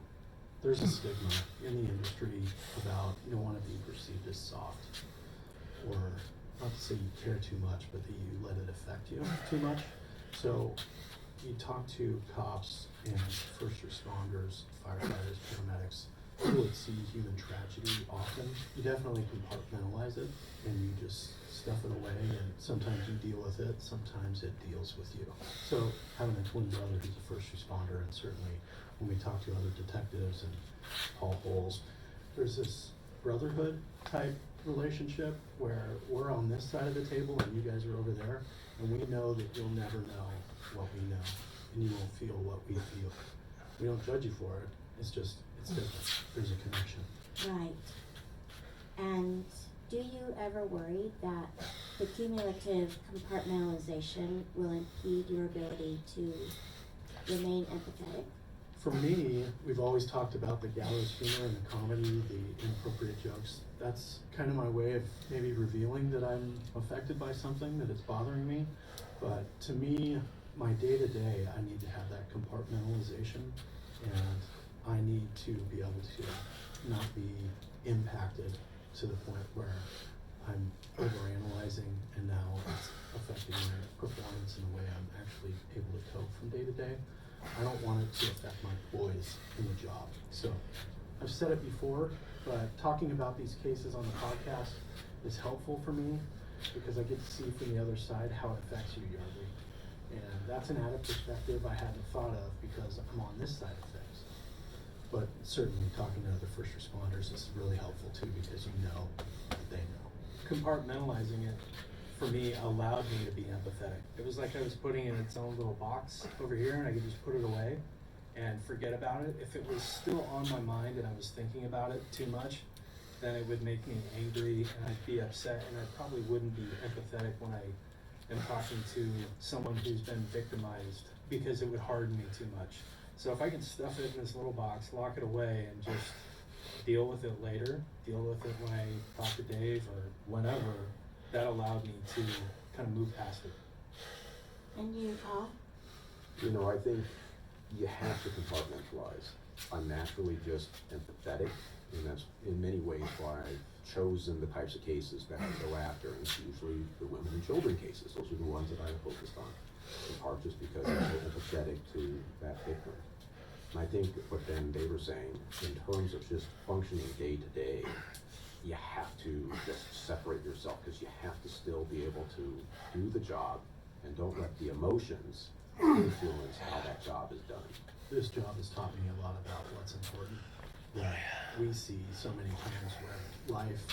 There's a stigma in the industry about you don't want to be perceived as soft, or not to say you care too much, but that you let it affect you too much. So you talk to cops and first responders, firefighters, paramedics, who would see human tragedy often. You definitely compartmentalize it and you just stuff it away, and sometimes you deal with it, sometimes it deals with you. So having a twin brother who's a first responder, and certainly when we talk to other detectives and Paul Holes, there's this brotherhood type relationship where we're on this side of the table and you guys are over there, and we know that you'll never know what we know, and you won't feel what we feel. We don't judge you for it, it's just, it's different. There's a connection. Right. And do you ever worry that the cumulative compartmentalization will impede your ability to remain empathetic? For me, we've always talked about the gallows humor and the comedy, the inappropriate jokes. That's kind of my way of maybe revealing that I'm affected by something, that it's bothering me. But to me, my day-to-day, I need to have that compartmentalization, and I need to be able to not be impacted to the point where I'm overanalyzing and now it's affecting my performance actually able to cope from day to day. I don't want it to affect my poise in the job. So I've said it before, but talking about these cases on the podcast is helpful for me because I get to see from the other side how it affects you, Yardley. And that's an added perspective I hadn't thought of because I'm on this side of things. But certainly talking to other first responders is really helpful too because you know what they know. Compartmentalizing it for me allowed me to be empathetic. It was like I was putting it in its own little box over here and I could just put it away and forget about it. If it was still on my mind and I was thinking about it too much, then it would make me angry and I'd be upset and I probably wouldn't be empathetic when I am talking to someone who's been victimized because it would harden me too much. So if I can stuff it in this little box, lock it away and just deal with it later, deal with it when I talk to Dave or whenever, that allowed me to kind of move past it. And you, Paul? You know, I think you have to compartmentalize. I'm naturally just empathetic, and that's in many ways why I've chosen the types of cases that I go after, and it's usually the women and children cases. Those are the ones that I have focused on, in part just because I'm so empathetic to that victim. And I think what then they were saying, in terms of just functioning day to day, you have to just separate yourself because you have to still be able to do the job and don't let the emotions influence how that job is done. This job has taught me a lot about what's important. That we see so many times where life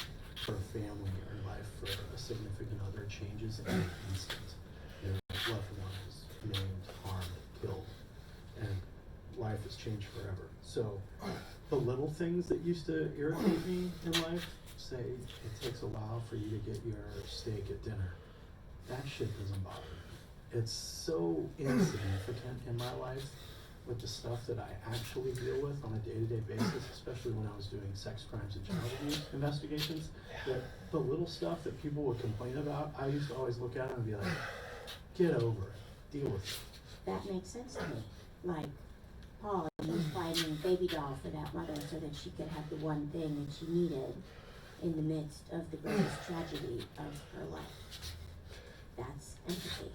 for a family or life for a significant other changes in an instant. Their loved one is maimed, harmed, killed, and life has changed forever. So the little things that used to irritate me in life, say it takes a while for you to get your steak at dinner, that shit doesn't bother me. It's so insignificant in my life with the stuff that I actually deal with on a day-to-day basis, especially when I was doing sex crimes and child abuse investigations, that the little stuff that people would complain about, I used to always look at it and be like, get over it, deal with it. That makes sense to me. Like, Paul, he was finding a baby doll for that mother so that she could have the one thing that she needed in the midst of the greatest tragedy of her life. That's empathy.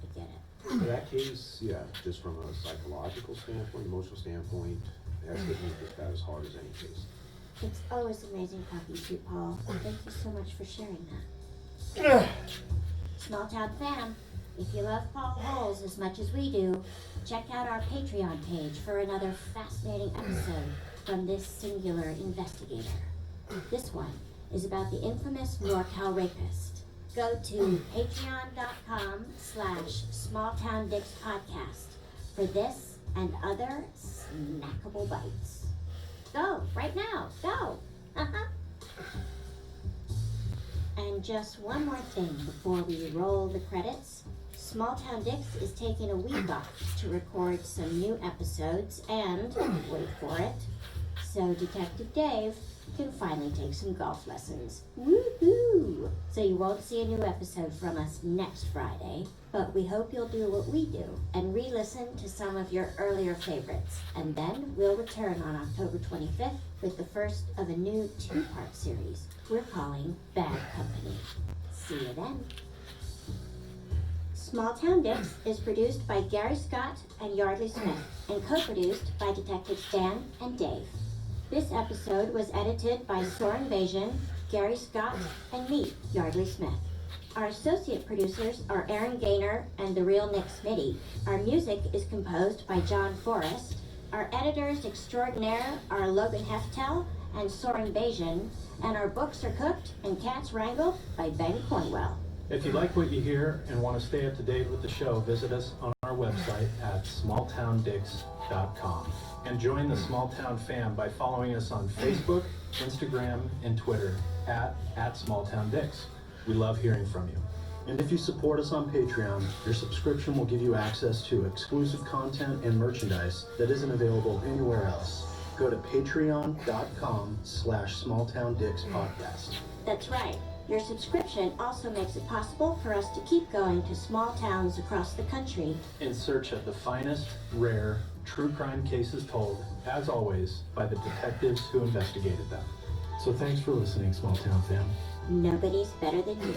I get it. In that case, yeah, just from a psychological standpoint, emotional standpoint, that's hit me about as hard as any case. It's always amazing talking to you, Paul. Thank you so much for sharing that. Small Town fam, if you love Paul Holes as much as we do, check out our Patreon page for another fascinating episode from this singular investigator. This one is about the infamous NorCal rapist. Go to patreon.com/smalltowndixpodcast for this and other snackable bites. Go, right now, go! And just one more thing before we roll the credits. Small Town Dix is taking a week off to record some new episodes and, wait for it, so Detective Dave can finally take some golf lessons. Woohoo! So you won't see a new episode from us next Friday, but we hope you'll do what we do and re-listen to some of your earlier favorites. And then we'll return on October 25th with the first of a new 2-part series we're calling Bad Company. See you then. Small Town Dix is produced by Gary Scott and Yardley Smith and co-produced by Detectives Dan and Dave. This episode was edited by Soren Bajan, Gary Scott, and me, Yardley Smith. Our associate producers are Aaron Gaynor and the real Nick Smitty. Our music is composed by John Forrest. Our editors extraordinaire are Logan Heftel and Soren Bajan, and our books are cooked and cats wrangled by Ben Cornwell. If you like what you hear and want to stay up to date with the show, visit us on our website at smalltowndix.com. And join the Small Town fam by following us on Facebook, Instagram, and Twitter at SmallTownDix. We love hearing from you. And if you support us on Patreon, your subscription will give you access to exclusive content and merchandise that isn't available anywhere else. Go to patreon.com/smalltowndixpodcast. That's right. Your subscription also makes it possible for us to keep going to small towns across the country In search of the finest, rare, true crime cases told, as always, by the detectives who investigated them. So thanks for listening, Small Town fam. Nobody's better than you.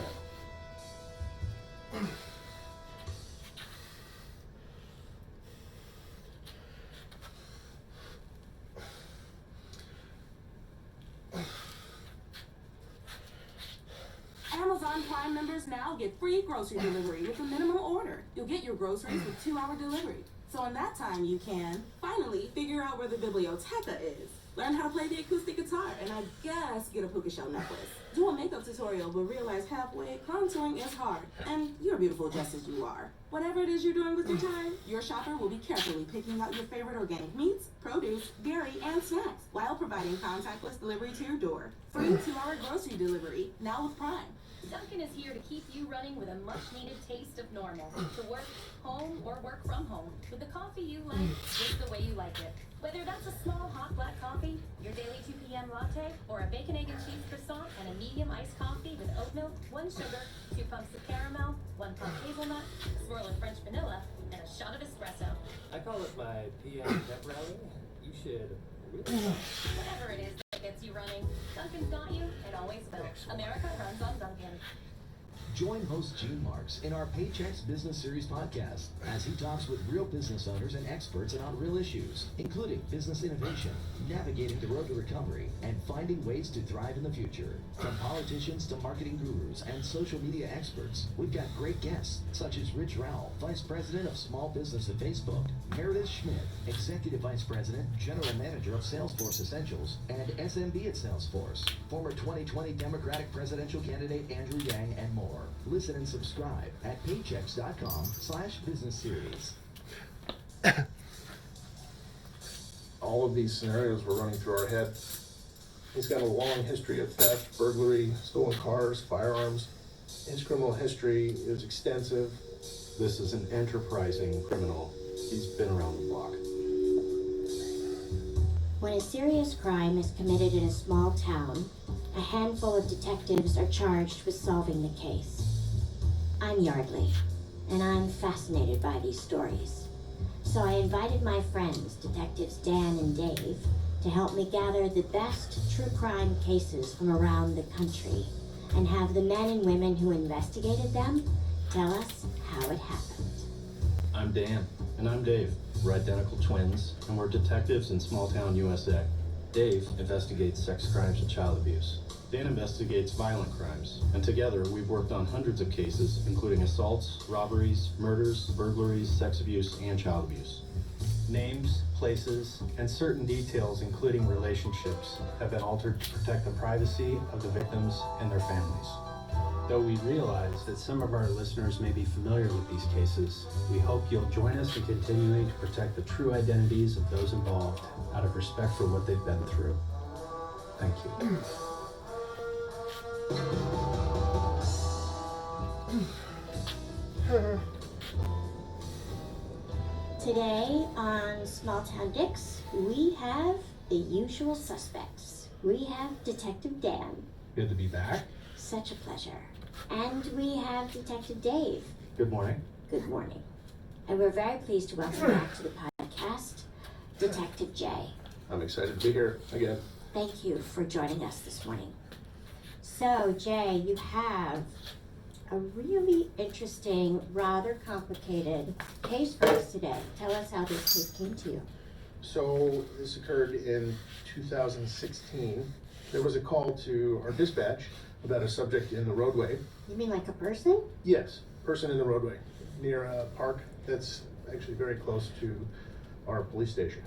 Prime members now get free grocery delivery with a minimal order. You'll get your groceries with 2-hour delivery. So in that time, you can finally figure out where the biblioteca is. Learn how to play the acoustic guitar, and I guess get a puka shell necklace. Do a makeup tutorial, but realize halfway contouring is hard, and you're beautiful just as you are. Whatever it is you're doing with your time, your shopper will be carefully picking out your favorite organic meats, produce, dairy, and snacks, while providing contactless delivery to your door. Free 2-hour grocery delivery, now with Prime. Dunkin' is here to keep you running with a much-needed taste of normal. To work, home, or work from home, with the coffee you like, just the way you like it. Whether that's a small hot black coffee, your daily 2 p.m. latte, or a bacon, egg, and cheese croissant and a medium iced coffee with oat milk, 1 sugar, 2 pumps of caramel, 1 pump hazelnut, a swirl of French vanilla, and a shot of espresso. I call it my PM pep rally. You should really Whatever it is that gets you running, Dunkin's got you and always will. America runs on Dunkin'. Join host Gene Marks in our Paychecks Business Series podcast as he talks with real business owners and experts on real issues, including business innovation, navigating the road to recovery, and finding ways to thrive in the future. From politicians to marketing gurus and social media experts, we've got great guests such as Rich Rowell, Vice President of Small Business at Facebook, Meredith Schmidt, Executive Vice President, General Manager of Salesforce Essentials, and SMB at Salesforce, former 2020 Democratic presidential candidate Andrew Yang, and more. Listen and subscribe at paychecks.com/business series. All of these scenarios were running through our head. He's got a long history of theft, burglary, stolen cars, firearms. His criminal history is extensive. This is an enterprising criminal. He's been around the block. When a serious crime is committed in a small town, a handful of detectives are charged with solving the case. I'm Yardley, and I'm fascinated by these stories. So I invited my friends, Detectives Dan and Dave, to help me gather the best true crime cases from around the country and have the men and women who investigated them tell us how it happened. I'm Dan. And I'm Dave. We're identical twins, and we're detectives in small town USA. Dave investigates sex crimes and child abuse. Dan investigates violent crimes, and together we've worked on hundreds of cases, including assaults, robberies, murders, burglaries, sex abuse, and child abuse. Names, places, and certain details, including relationships, have been altered to protect the privacy of the victims and their families. Though we realize that some of our listeners may be familiar with these cases, we hope you'll join us in continuing to protect the true identities of those involved out of respect for what they've been through. Thank you. Today on Small Town Dicks, we have the usual suspects. We have Detective Dan. Good to be back. Such a pleasure. And we have Detective Dave. Good morning. Good morning. And we're very pleased to welcome back to the podcast, Detective Jay. I'm excited to be here again. Thank you for joining us this morning. So, Jay, you have a really interesting, rather complicated case for us today. Tell us how this case came to you. So this occurred in 2016. There was a call to our dispatch about a subject in the roadway. You mean like a person? Yes, person in the roadway near a park that's actually very close to our police station.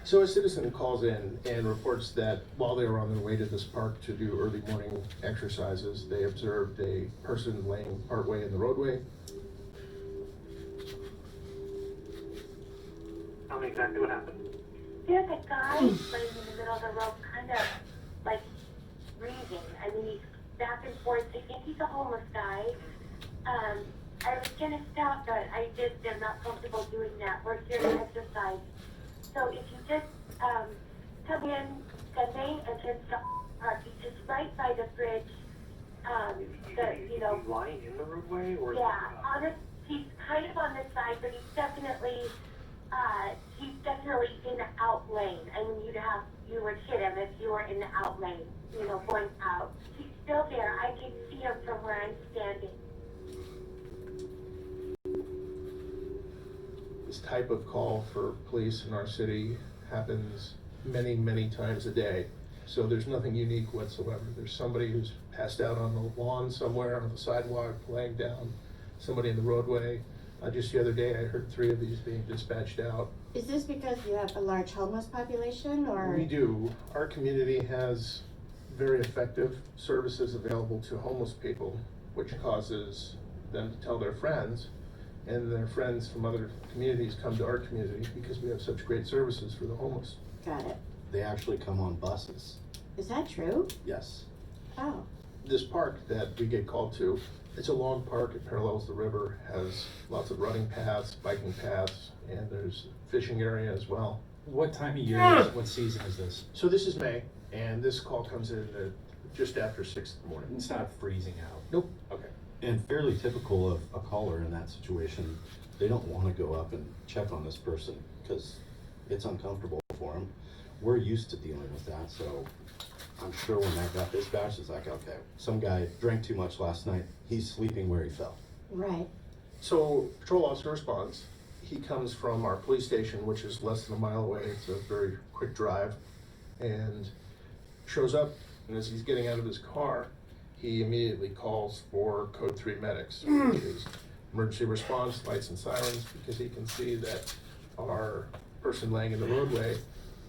So a citizen calls in and reports that while they were on their way to this park to do early morning exercises, they observed a person laying partway in the roadway. Tell me exactly what happened. There's a guy laying in the middle of the road, kind of like breathing. I mean, he's back and forth. I think he's a homeless guy. I was gonna stop, but I just am not comfortable doing that. We're here to exercise. So if you just come in Sunday and just park, he's just right by the bridge. He's lying in the roadway, or yeah, he's kind of on the side, but he's definitely in the out lane. I mean, you would hit him if you were in the out lane, going out. He's still there. I can see him from where I'm standing. This type of call for police in our city happens many, many times a day. So there's nothing unique whatsoever. There's somebody who's passed out on the lawn somewhere, on the sidewalk, laying down, somebody in the roadway. Just the other day, I heard 3 of these being dispatched out. Is this because you have a large homeless population, or? We do. Our community has very effective services available to homeless people, which causes them to tell their friends, and their friends from other communities come to our community because we have such great services for the homeless. Got it. They actually come on buses. Is that true? Yes. Oh. This park that we get called to, it's a long park, it parallels the river, has lots of running paths, biking paths, and there's a fishing area as well. What time of year, what season is this? So this is May, and this call comes in at just after 6 in the morning. It's not freezing out? Nope. Okay. And fairly typical of a caller in that situation, they don't want to go up and check on this person because it's uncomfortable for them. We're used to dealing with that, so I'm sure when that got dispatched, it's like, okay, some guy drank too much last night, he's sleeping where he fell. Right. So patrol officer responds. He comes from our police station, which is less than a mile away. It's a very quick drive, and shows up. And as he's getting out of his car, he immediately calls for Code 3 medics, which is emergency response, lights and sirens, because he can see that our person laying in the roadway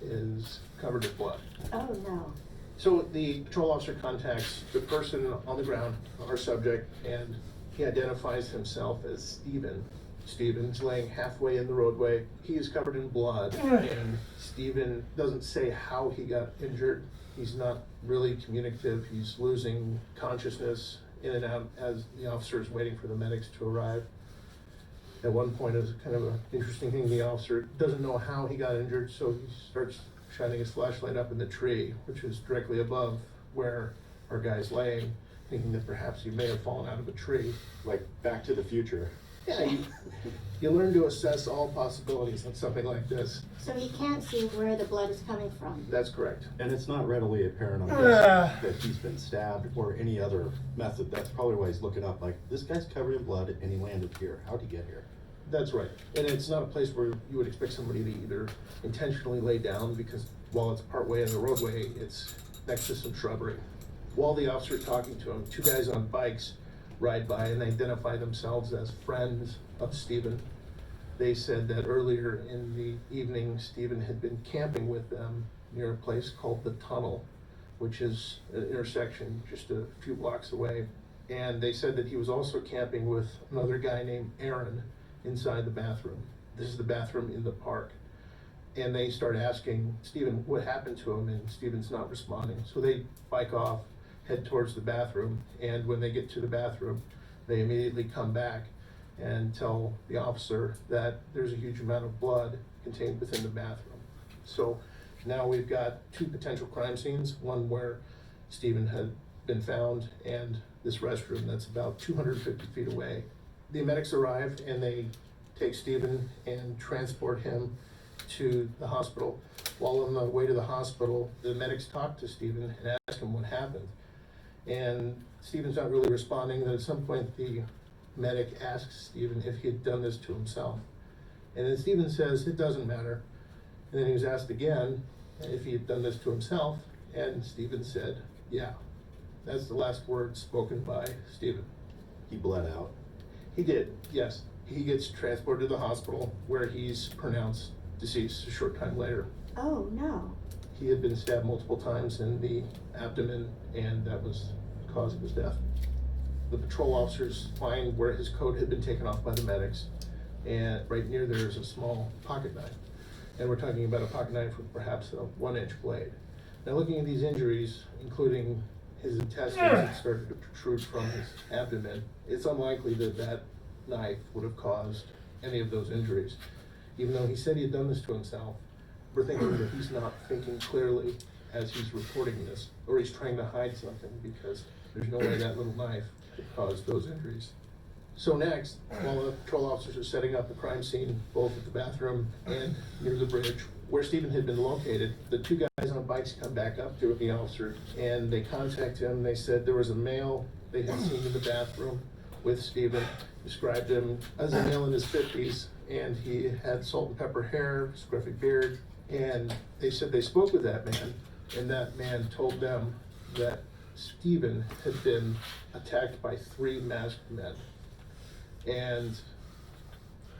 is covered in blood. Oh, no. So the patrol officer contacts the person on the ground, our subject, and he identifies himself as Stephen. Stephen's laying halfway in the roadway. He is covered in blood, and Stephen doesn't say how he got injured. He's not really communicative. He's losing consciousness in and out as the officer is waiting for the medics to arrive. At one point, it's kind of an interesting thing. The officer doesn't know how he got injured, so he starts shining his flashlight up in the tree, which is directly above where our guy's laying, thinking that perhaps he may have fallen out of a tree. Like Back to the Future. Yeah, you learn to assess all possibilities on something like this. So he can't see where the blood is coming from? That's correct. And it's not readily apparent, I'm guessing, that he's been stabbed or any other method. That's probably why he's looking up like, this guy's covered in blood and he landed here. How'd he get here? That's right. And it's not a place where you would expect somebody to either intentionally lay down, because while it's partway in the roadway, it's next to some shrubbery. While the officer's talking to him, 2 guys on bikes ride by and identify themselves as friends of Stephen. They said that earlier in the evening, Stephen had been camping with them near a place called The Tunnel, which is an intersection just a few blocks away. And they said that he was also camping with another guy named Aaron inside the bathroom. This is the bathroom in the park. And they start asking Stephen what happened to him, and Stephen's not responding. So they bike off, head towards the bathroom, and when they get to the bathroom, they immediately come back and tell the officer that there's a huge amount of blood contained within the bathroom. So now we've got 2 potential crime scenes, one where Stephen had been found, and this restroom that's about 250 feet away. The medics arrive and they take Stephen and transport him to the hospital. While on the way to the hospital, the medics talk to Stephen and ask him what happened. And Stephen's not really responding. Then at some point, the medic asks Stephen if he had done this to himself. And then Stephen says, it doesn't matter. And then he was asked again if he had done this to himself. And Stephen said, yeah. That's the last word spoken by Stephen. He bled out. He did, yes. He gets transported to the hospital where he's pronounced deceased a short time later. Oh, no. He had been stabbed multiple times in the abdomen, and that was the cause of his death. The patrol officers find where his coat had been taken off by the medics, and right near there is a small pocket knife. And we're talking about a pocket knife with perhaps a 1-inch blade. Now, looking at these injuries, including his intestines that started to protrude from his abdomen, it's unlikely that that knife would have caused any of those injuries. Even though he said he had done this to himself, we're thinking that he's not thinking clearly as he's reporting this, or he's trying to hide something, because there's no way that little knife could cause those injuries. So next, while the patrol officers are setting up the crime scene, both at the bathroom and near the bridge where Stephen had been located, the 2 guys on bikes come back up to the officer and they contact him. They said there was a male they had seen in the bathroom with Stephen, described him as a male in his 50s, and he had salt and pepper hair, scruffy beard, and they said they spoke with that man, and that man told them that Stephen had been attacked by 3 masked men. And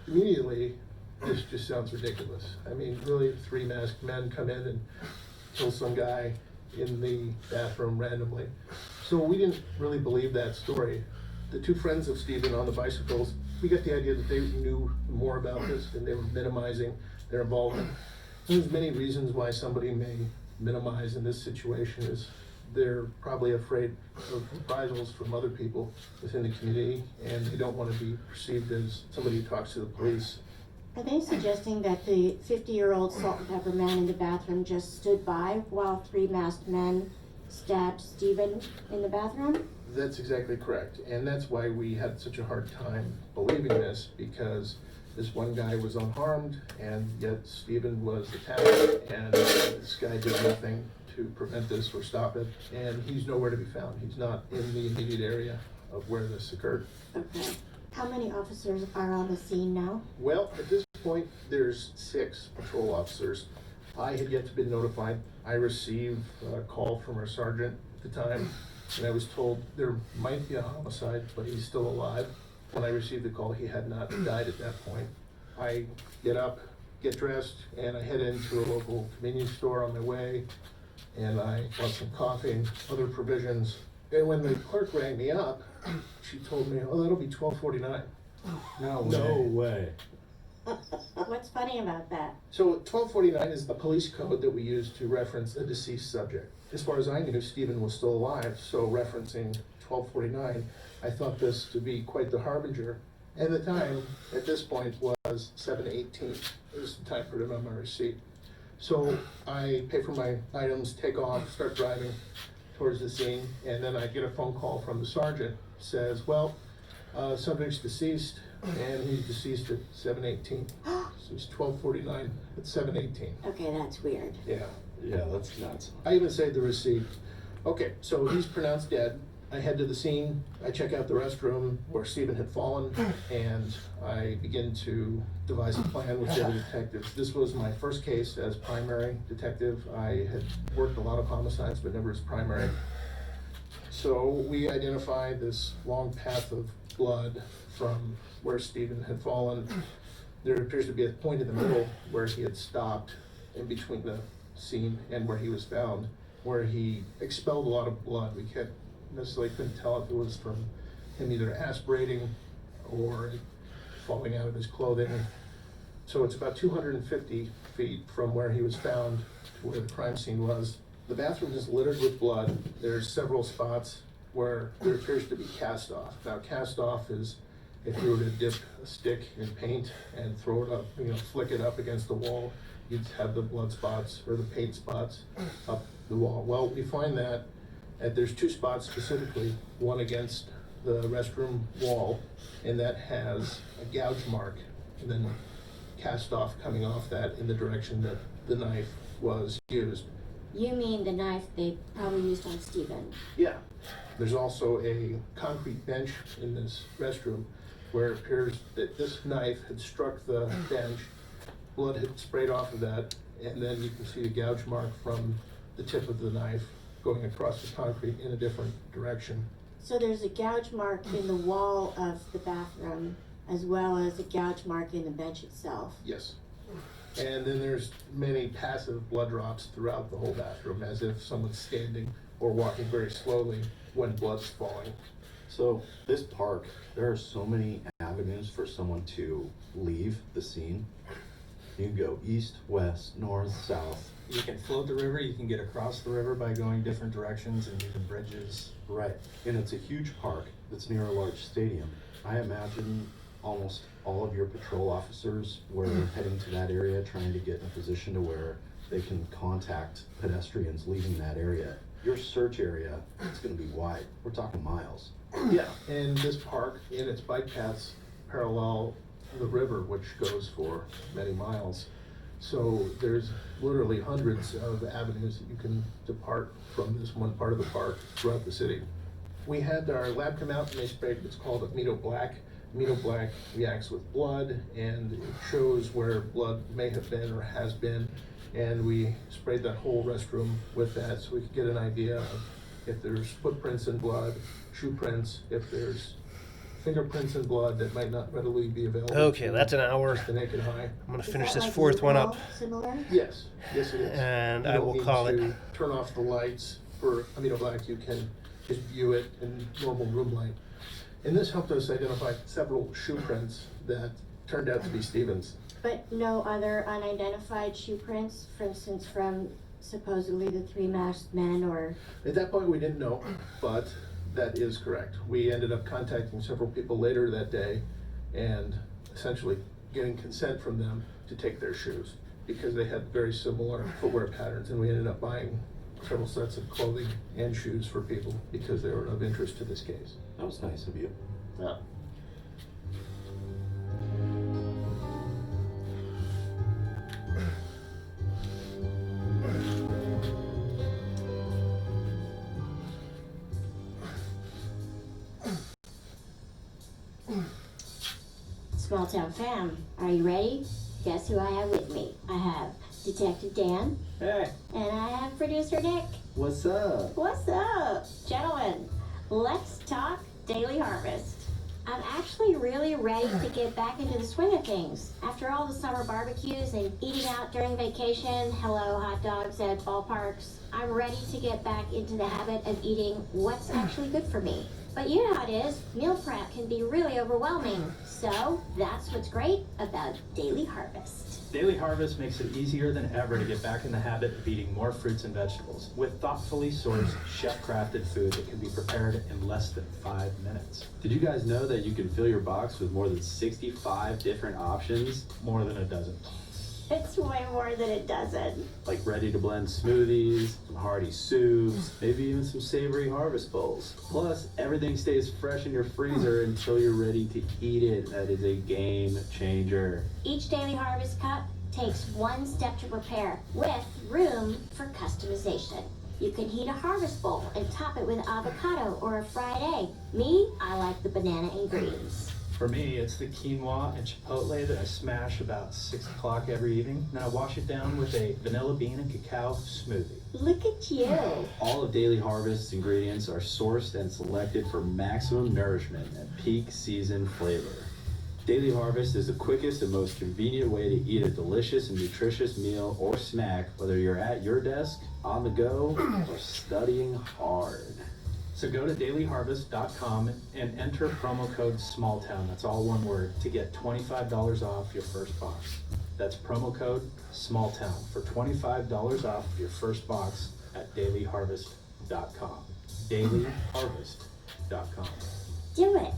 immediately, this just sounds ridiculous. I mean, really, 3 masked men come in and kill some guy in the bathroom randomly. So we didn't really believe that story. The 2 friends of Stephen on the bicycles, we got the idea that they knew more about this and they were minimizing their involvement. There's many reasons why somebody may minimize in this situation. Is they're probably afraid of reprisals from other people within the community, and they don't want to be perceived as somebody who talks to the police. Are they suggesting that the 50-year-old salt and pepper man in the bathroom just stood by while 3 masked men stabbed Stephen in the bathroom? That's exactly correct, and that's why we had such a hard time believing this, because this one guy was unharmed, and yet Stephen was attacked, and this guy did nothing to prevent this or stop it, and he's nowhere to be found. He's not in the immediate area of where this occurred. Okay. How many officers are on the scene now? Well, at this point, there's 6 patrol officers. I had yet to be notified. I received a call from our sergeant at the time, and I was told there might be a homicide, but he's still alive. When I received the call, he had not died at that point. I get up, get dressed, and I head into a local convenience store on my way, and I bought some coffee and other provisions. And when the clerk rang me up, she told me, oh, that'll be $12.49. No way. What's funny about that? So $12.49 is the police code that we use to reference a deceased subject. As far as I knew, Stephen was still alive, so referencing $12.49, I thought this to be quite the harbinger. And the time at this point was 7:18. It was the time put it on my receipt. So I pay for my items, take off, start driving towards the scene, and then I get a phone call from the sergeant. Says, well, subject's deceased, and he's deceased at 7:18. So he's 12:49 at 7:18. Okay, that's weird. Yeah, that's nuts. I even saved the receipt. Okay, so he's pronounced dead. I head to the scene. I check out the restroom where Stephen had fallen, and I begin to devise a plan with the other detectives. This was my first case as primary detective. I had worked a lot of homicides, but never as primary. So we identified this long path of blood from where Stephen had fallen. There appears to be a point in the middle where he had stopped in between the scene and where he was found, where he expelled a lot of blood. We couldn't tell if it was from him either aspirating or falling out of his clothing. So it's about 250 feet from where he was found to where the crime scene was. The bathroom is littered with blood. There's several spots where there appears to be cast off. Now, cast off is if you were to dip a stick in paint and throw it up, flick it up against the wall, you'd have the blood spots or the paint spots up the wall. Well, we find that there's 2 spots specifically, one against the restroom wall, and that has a gouge mark, and then cast off coming off that in the direction that the knife was used. You mean the knife they probably used on Stephen? Yeah. There's also a concrete bench in this restroom where it appears that this knife had struck the bench, blood had sprayed off of that, and then you can see the gouge mark from the tip of the knife going across the concrete in a different direction. So there's a gouge mark in the wall of the bathroom as well as a gouge mark in the bench itself. Yes. And then there's many passive blood drops throughout the whole bathroom, as if someone's standing or walking very slowly when blood's falling. So this park, there are so many avenues for someone to leave the scene. You can go east, west, north, south. You can float the river, you can get across the river by going different directions and using bridges. Right, and it's a huge park that's near a large stadium. I imagine almost all of your patrol officers were heading to that area, trying to get in a position to where they can contact pedestrians leaving that area. Your search area, it's gonna be wide. We're talking miles. Yeah, and this park and its bike paths parallel the river, which goes for many miles. So there's literally hundreds of avenues that you can depart from this one part of the park throughout the city. We had our lab come out and they sprayed what's called Amido Black AminoBlack reacts with blood, and it shows where blood may have been or has been. And we sprayed that whole restroom with that so we could get an idea of if there's footprints in blood, shoe prints, if there's fingerprints in blood that might not readily be available. Okay, to that's an hour. just the naked eye. I'm going to finish this fourth one up. Similar? Yes, yes it is. And You I don't will need call it. to turn off the lights for AminoBlack. You can just view it in normal room light. And this helped us identify several shoe prints that turned out to be Stevens. But no other unidentified shoe prints, for instance, from supposedly the three masked men or... At that point, we didn't know, but that is correct. We ended up contacting several people later that day and essentially getting consent from them to take their shoes because they had very similar footwear patterns, and we ended up buying several sets of clothing and shoes for people because they were of interest to this case. That was nice of you. Yeah. Small Town Fam, are you ready? Guess who I have with me? I have Detective Dan. Hey. And I have producer Nick. What's up? What's up? Gentlemen, let's talk Daily Harvest. I'm actually really ready to get back into the swing of things. After all the summer barbecues and eating out during vacation, hello hot dogs at ballparks, I'm ready to get back into the habit of eating what's actually good for me. But you know how it is, meal prep can be really overwhelming. So that's what's great about Daily Harvest. Daily Harvest makes it easier than ever to get back in the habit of eating more fruits and vegetables with thoughtfully sourced, chef-crafted food that can be prepared in less than 5 minutes. Did you guys know that you can fill your box with more than 65 different options? More than a dozen. It's way more than a dozen. Like ready to blend smoothies, some hearty soups, maybe even some savory harvest bowls. Plus, everything stays fresh in your freezer until you're ready to eat it. That is a game changer. Each Daily Harvest cup takes one step to prepare with room for customization. You can heat a harvest bowl and top it with avocado or a fried egg. Me, I like the banana and greens. For me, it's the quinoa and chipotle that I smash about 6 o'clock every evening. Then I wash it down with a vanilla bean and cacao smoothie. Look at you. All of Daily Harvest's ingredients are sourced and selected for maximum nourishment and peak season flavor. Daily Harvest is the quickest and most convenient way to eat a delicious and nutritious meal or snack, whether you're at your desk, on the go, or studying hard. So go to dailyharvest.com and enter promo code SMALLTOWN, that's all one word, to get $25 off your first box. That's promo code SMALLTOWN for $25 off your first box at dailyharvest.com. Dailyharvest.com. Do it.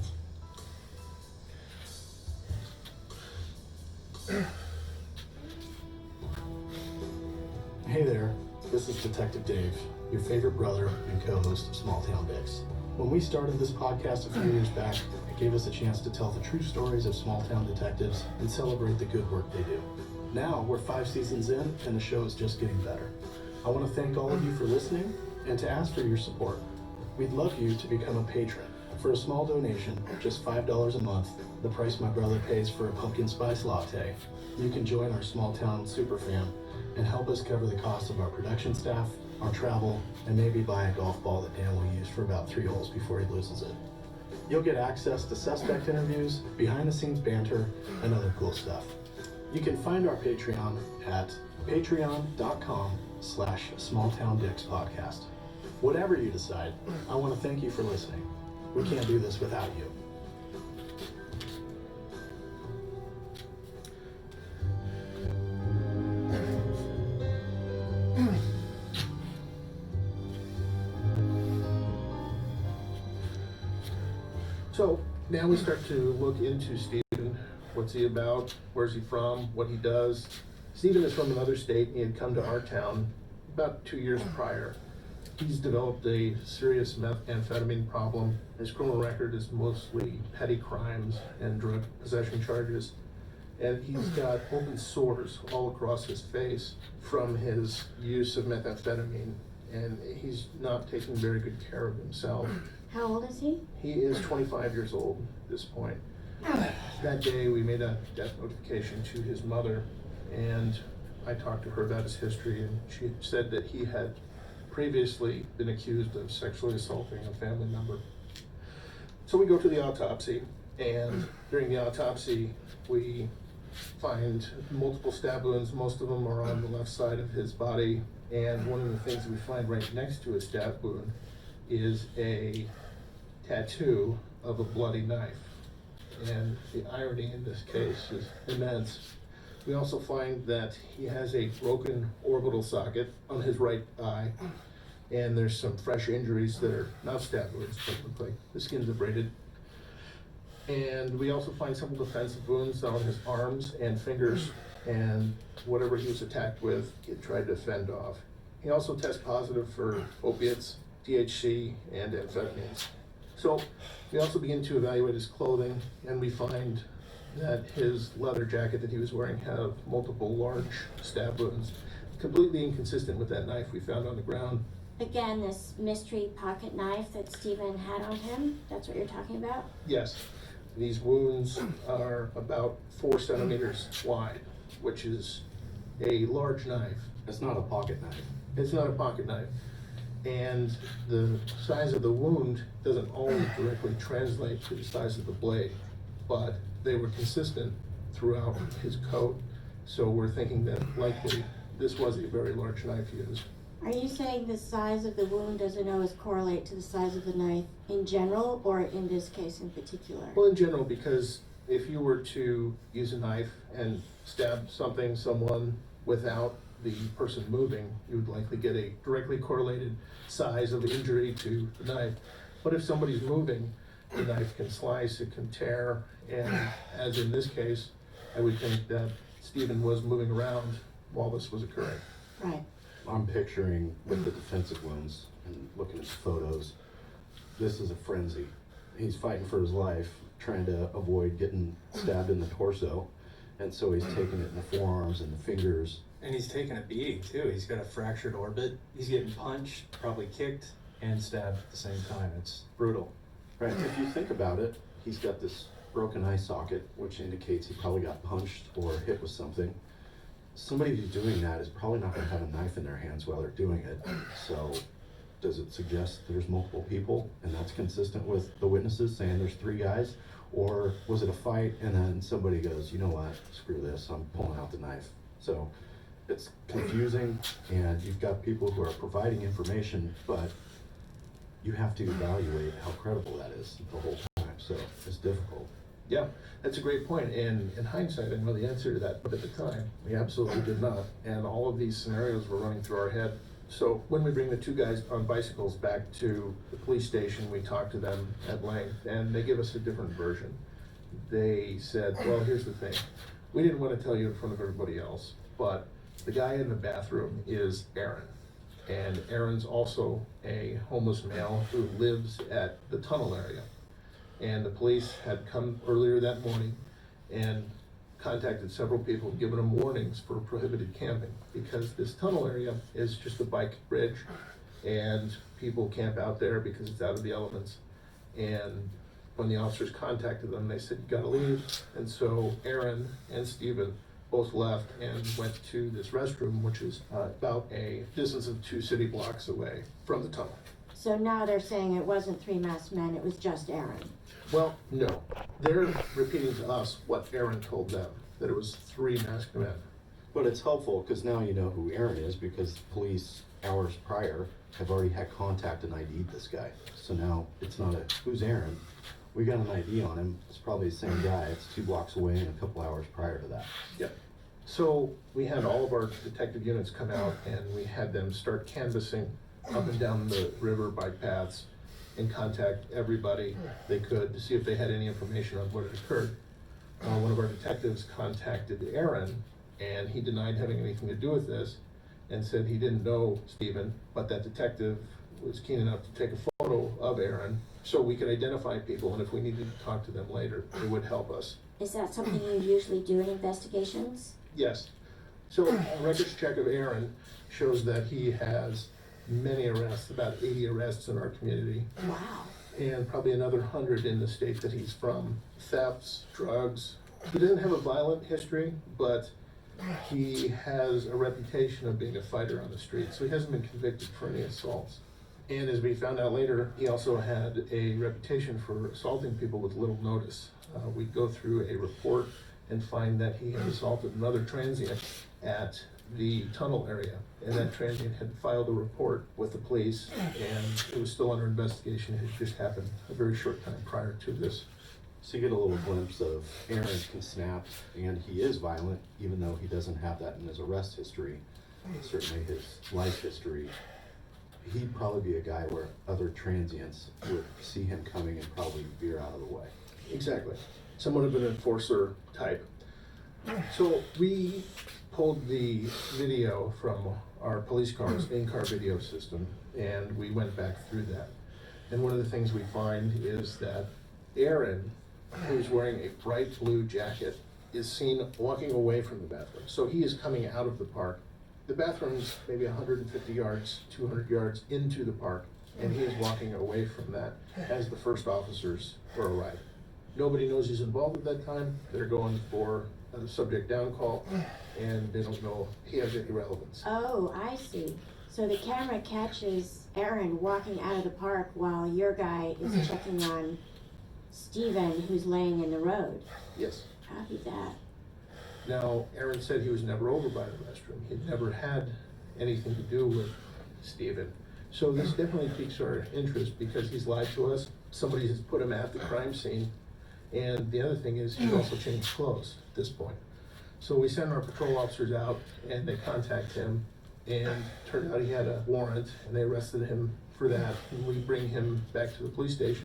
Hey there, this is Detective Dave, your favorite brother and co-host of Small Town Dicks. When we started this podcast a few years back, it gave us a chance to tell the true stories of small town detectives and celebrate the good work they do. Now, we're 5 seasons in, and the show is just getting better. I want to thank all of you for listening and to ask for your support. We'd love you to become a patron. For a small donation, just $5 a month, the price my brother pays for a pumpkin spice latte, you can join our small town super fam and help us cover the cost of our production staff, our travel, and maybe buy a golf ball that Dan will use for about 3 holes before he loses it. You'll get access to suspect interviews, behind-the-scenes banter, and other cool stuff. You can find our Patreon at patreon.com/smalltowndickspodcast. Whatever you decide, I want to thank you for listening. We can't do this without you. So now we start to look into Stephen. What's he about? Where's he from? What he does? Stephen is from another state. He had come to our town about 2 years prior. He's developed a serious methamphetamine problem. His criminal record is mostly petty crimes and drug possession charges. And he's got open sores all across his face from his use of methamphetamine. And he's not taking very good care of himself. How old is he? He is 25 years old at this point. That day, we made a death notification to his mother, and I talked to her about his history, and she said that he had previously been accused of sexually assaulting a family member. So we go to the autopsy, and during the autopsy, we find multiple stab wounds. Most of them are on the left side of his body, and one of the things we find right next to his stab wound is a tattoo of a bloody knife. And the irony in this case is immense. We also find that he has a broken orbital socket on his right eye, and there's some fresh injuries that are not stab wounds, but look like the skin's abraded. And we also find some defensive wounds on his arms and fingers, and whatever he was attacked with, he tried to fend off. He also tests positive for opiates, THC, and amphetamines. So we also begin to evaluate his clothing, and we find that his leather jacket that he was wearing had multiple large stab wounds, completely inconsistent with that knife we found on the ground. Again, this mystery pocket knife that Stephen had on him, that's what you're talking about? Yes, these wounds are about 4 centimeters wide, which is a large knife. It's not a pocket knife. It's not a pocket knife. And the size of the wound doesn't always directly translate to the size of the blade, but they were consistent throughout his coat, so we're thinking that likely this was a very large knife used. Are you saying the size of the wound doesn't always correlate to the size of the knife in general, or in this case in particular? Well, in general, because if you were to use a knife and stab someone without the person moving, you would likely get a directly correlated size of injury to the knife. But if somebody's moving, the knife can slice, it can tear, and as in this case, I would think that Stephen was moving around while this was occurring. Right. I'm picturing with the defensive wounds and looking at the photos, this is a frenzy. He's fighting for his life, trying to avoid getting stabbed in the torso, and so he's taking it in the forearms and the fingers. And he's taking a beating too. He's got a fractured orbit. He's getting punched, probably kicked, and stabbed at the same time. It's brutal. Right, if you think about it, he's got this broken eye socket, which indicates he probably got punched or hit with something. Somebody who's doing that is probably not going to have a knife in their hands while they're doing it. So does it suggest there's multiple people and that's consistent with the witnesses saying there's 3 guys? Or was it a fight and then somebody goes, you know what, screw this, I'm pulling out the knife. So it's confusing, and you've got people who are providing information, but you have to evaluate how credible that is the whole time, so it's difficult. Yeah, that's a great point, and in hindsight, I know the answer to that, but at the time, we absolutely did not, and all of these scenarios were running through our head. So when we bring the 2 guys on bicycles back to the police station, we talk to them at length, and they give us a different version. They said, well, here's the thing, we didn't want to tell you in front of everybody else, but the guy in the bathroom is Aaron. And Aaron's also a homeless male who lives at the tunnel area. And the police had come earlier that morning and contacted several people, given them warnings for prohibited camping, because this tunnel area is just a bike bridge, and people camp out there because it's out of the elements. And when the officers contacted them, they said, you gotta leave. And so Aaron and Stephen both left and went to this restroom, which is about a distance of 2 city blocks away from the tunnel. So now they're saying it wasn't 3 masked men, it was just Aaron. Well, no. They're repeating to us what Aaron told them, that it was 3 masked men. But it's helpful because now you know who Aaron is, because the police hours prior have already had contact and ID'd this guy. So now it's not a, who's Aaron? We got an ID on him. It's probably the same guy. It's 2 blocks away and a couple hours prior to that. Yep. So we had all of our detective units come out, and we had them start canvassing up and down the river bike paths and contact everybody they could to see if they had any information on what had occurred. One of our detectives contacted Aaron, and he denied having anything to do with this and said he didn't know Stephen, but that detective was keen enough to take a photo of Aaron so we could identify people, and if we needed to talk to them later, it would help us. Is that something you usually do in investigations? Yes. So a records check of Aaron shows that he has many arrests, about 80 arrests in our community. Wow. And probably another 100 in the state that he's from. Thefts, drugs, He doesn't have a violent history, but he has a reputation of being a fighter on the street, so he hasn't been convicted for any assaults. And as we found out later, he also had a reputation for assaulting people with little notice. We go through a report and find that he had assaulted another transient at the tunnel area, and that transient had filed a report with the police, and it was still under investigation. It had just happened a very short time prior to this. So you get a little glimpse of Aaron can snap, and he is violent, even though he doesn't have that in his arrest history, certainly his life history. He'd probably be a guy where other transients would see him coming and probably veer out of the way. Exactly. Somewhat of an enforcer type. So we pulled the video from our police car's in-car video system, and we went back through that. And one of the things we find is that Aaron, who's wearing a bright blue jacket, is seen walking away from the bathroom. So he is coming out of the park. The bathroom's maybe 150 yards, 200 yards into the park, and he is walking away from that as the first officers are arriving. Nobody knows he's involved at that time. They're going for a subject down call, and they don't know he has any relevance. Oh, I see. So the camera catches Aaron walking out of the park while your guy is checking on Steven, who's laying in the road. Yes. Copy that. Now, Aaron said he was never over by the restroom. He'd never had anything to do with Steven. So this definitely piques our interest because he's lied to us. Somebody has put him at the crime scene. And the other thing is he's also changed clothes at this point. So we send our patrol officers out and they contact him, and turned out he had a warrant and they arrested him for that. And we bring him back to the police station.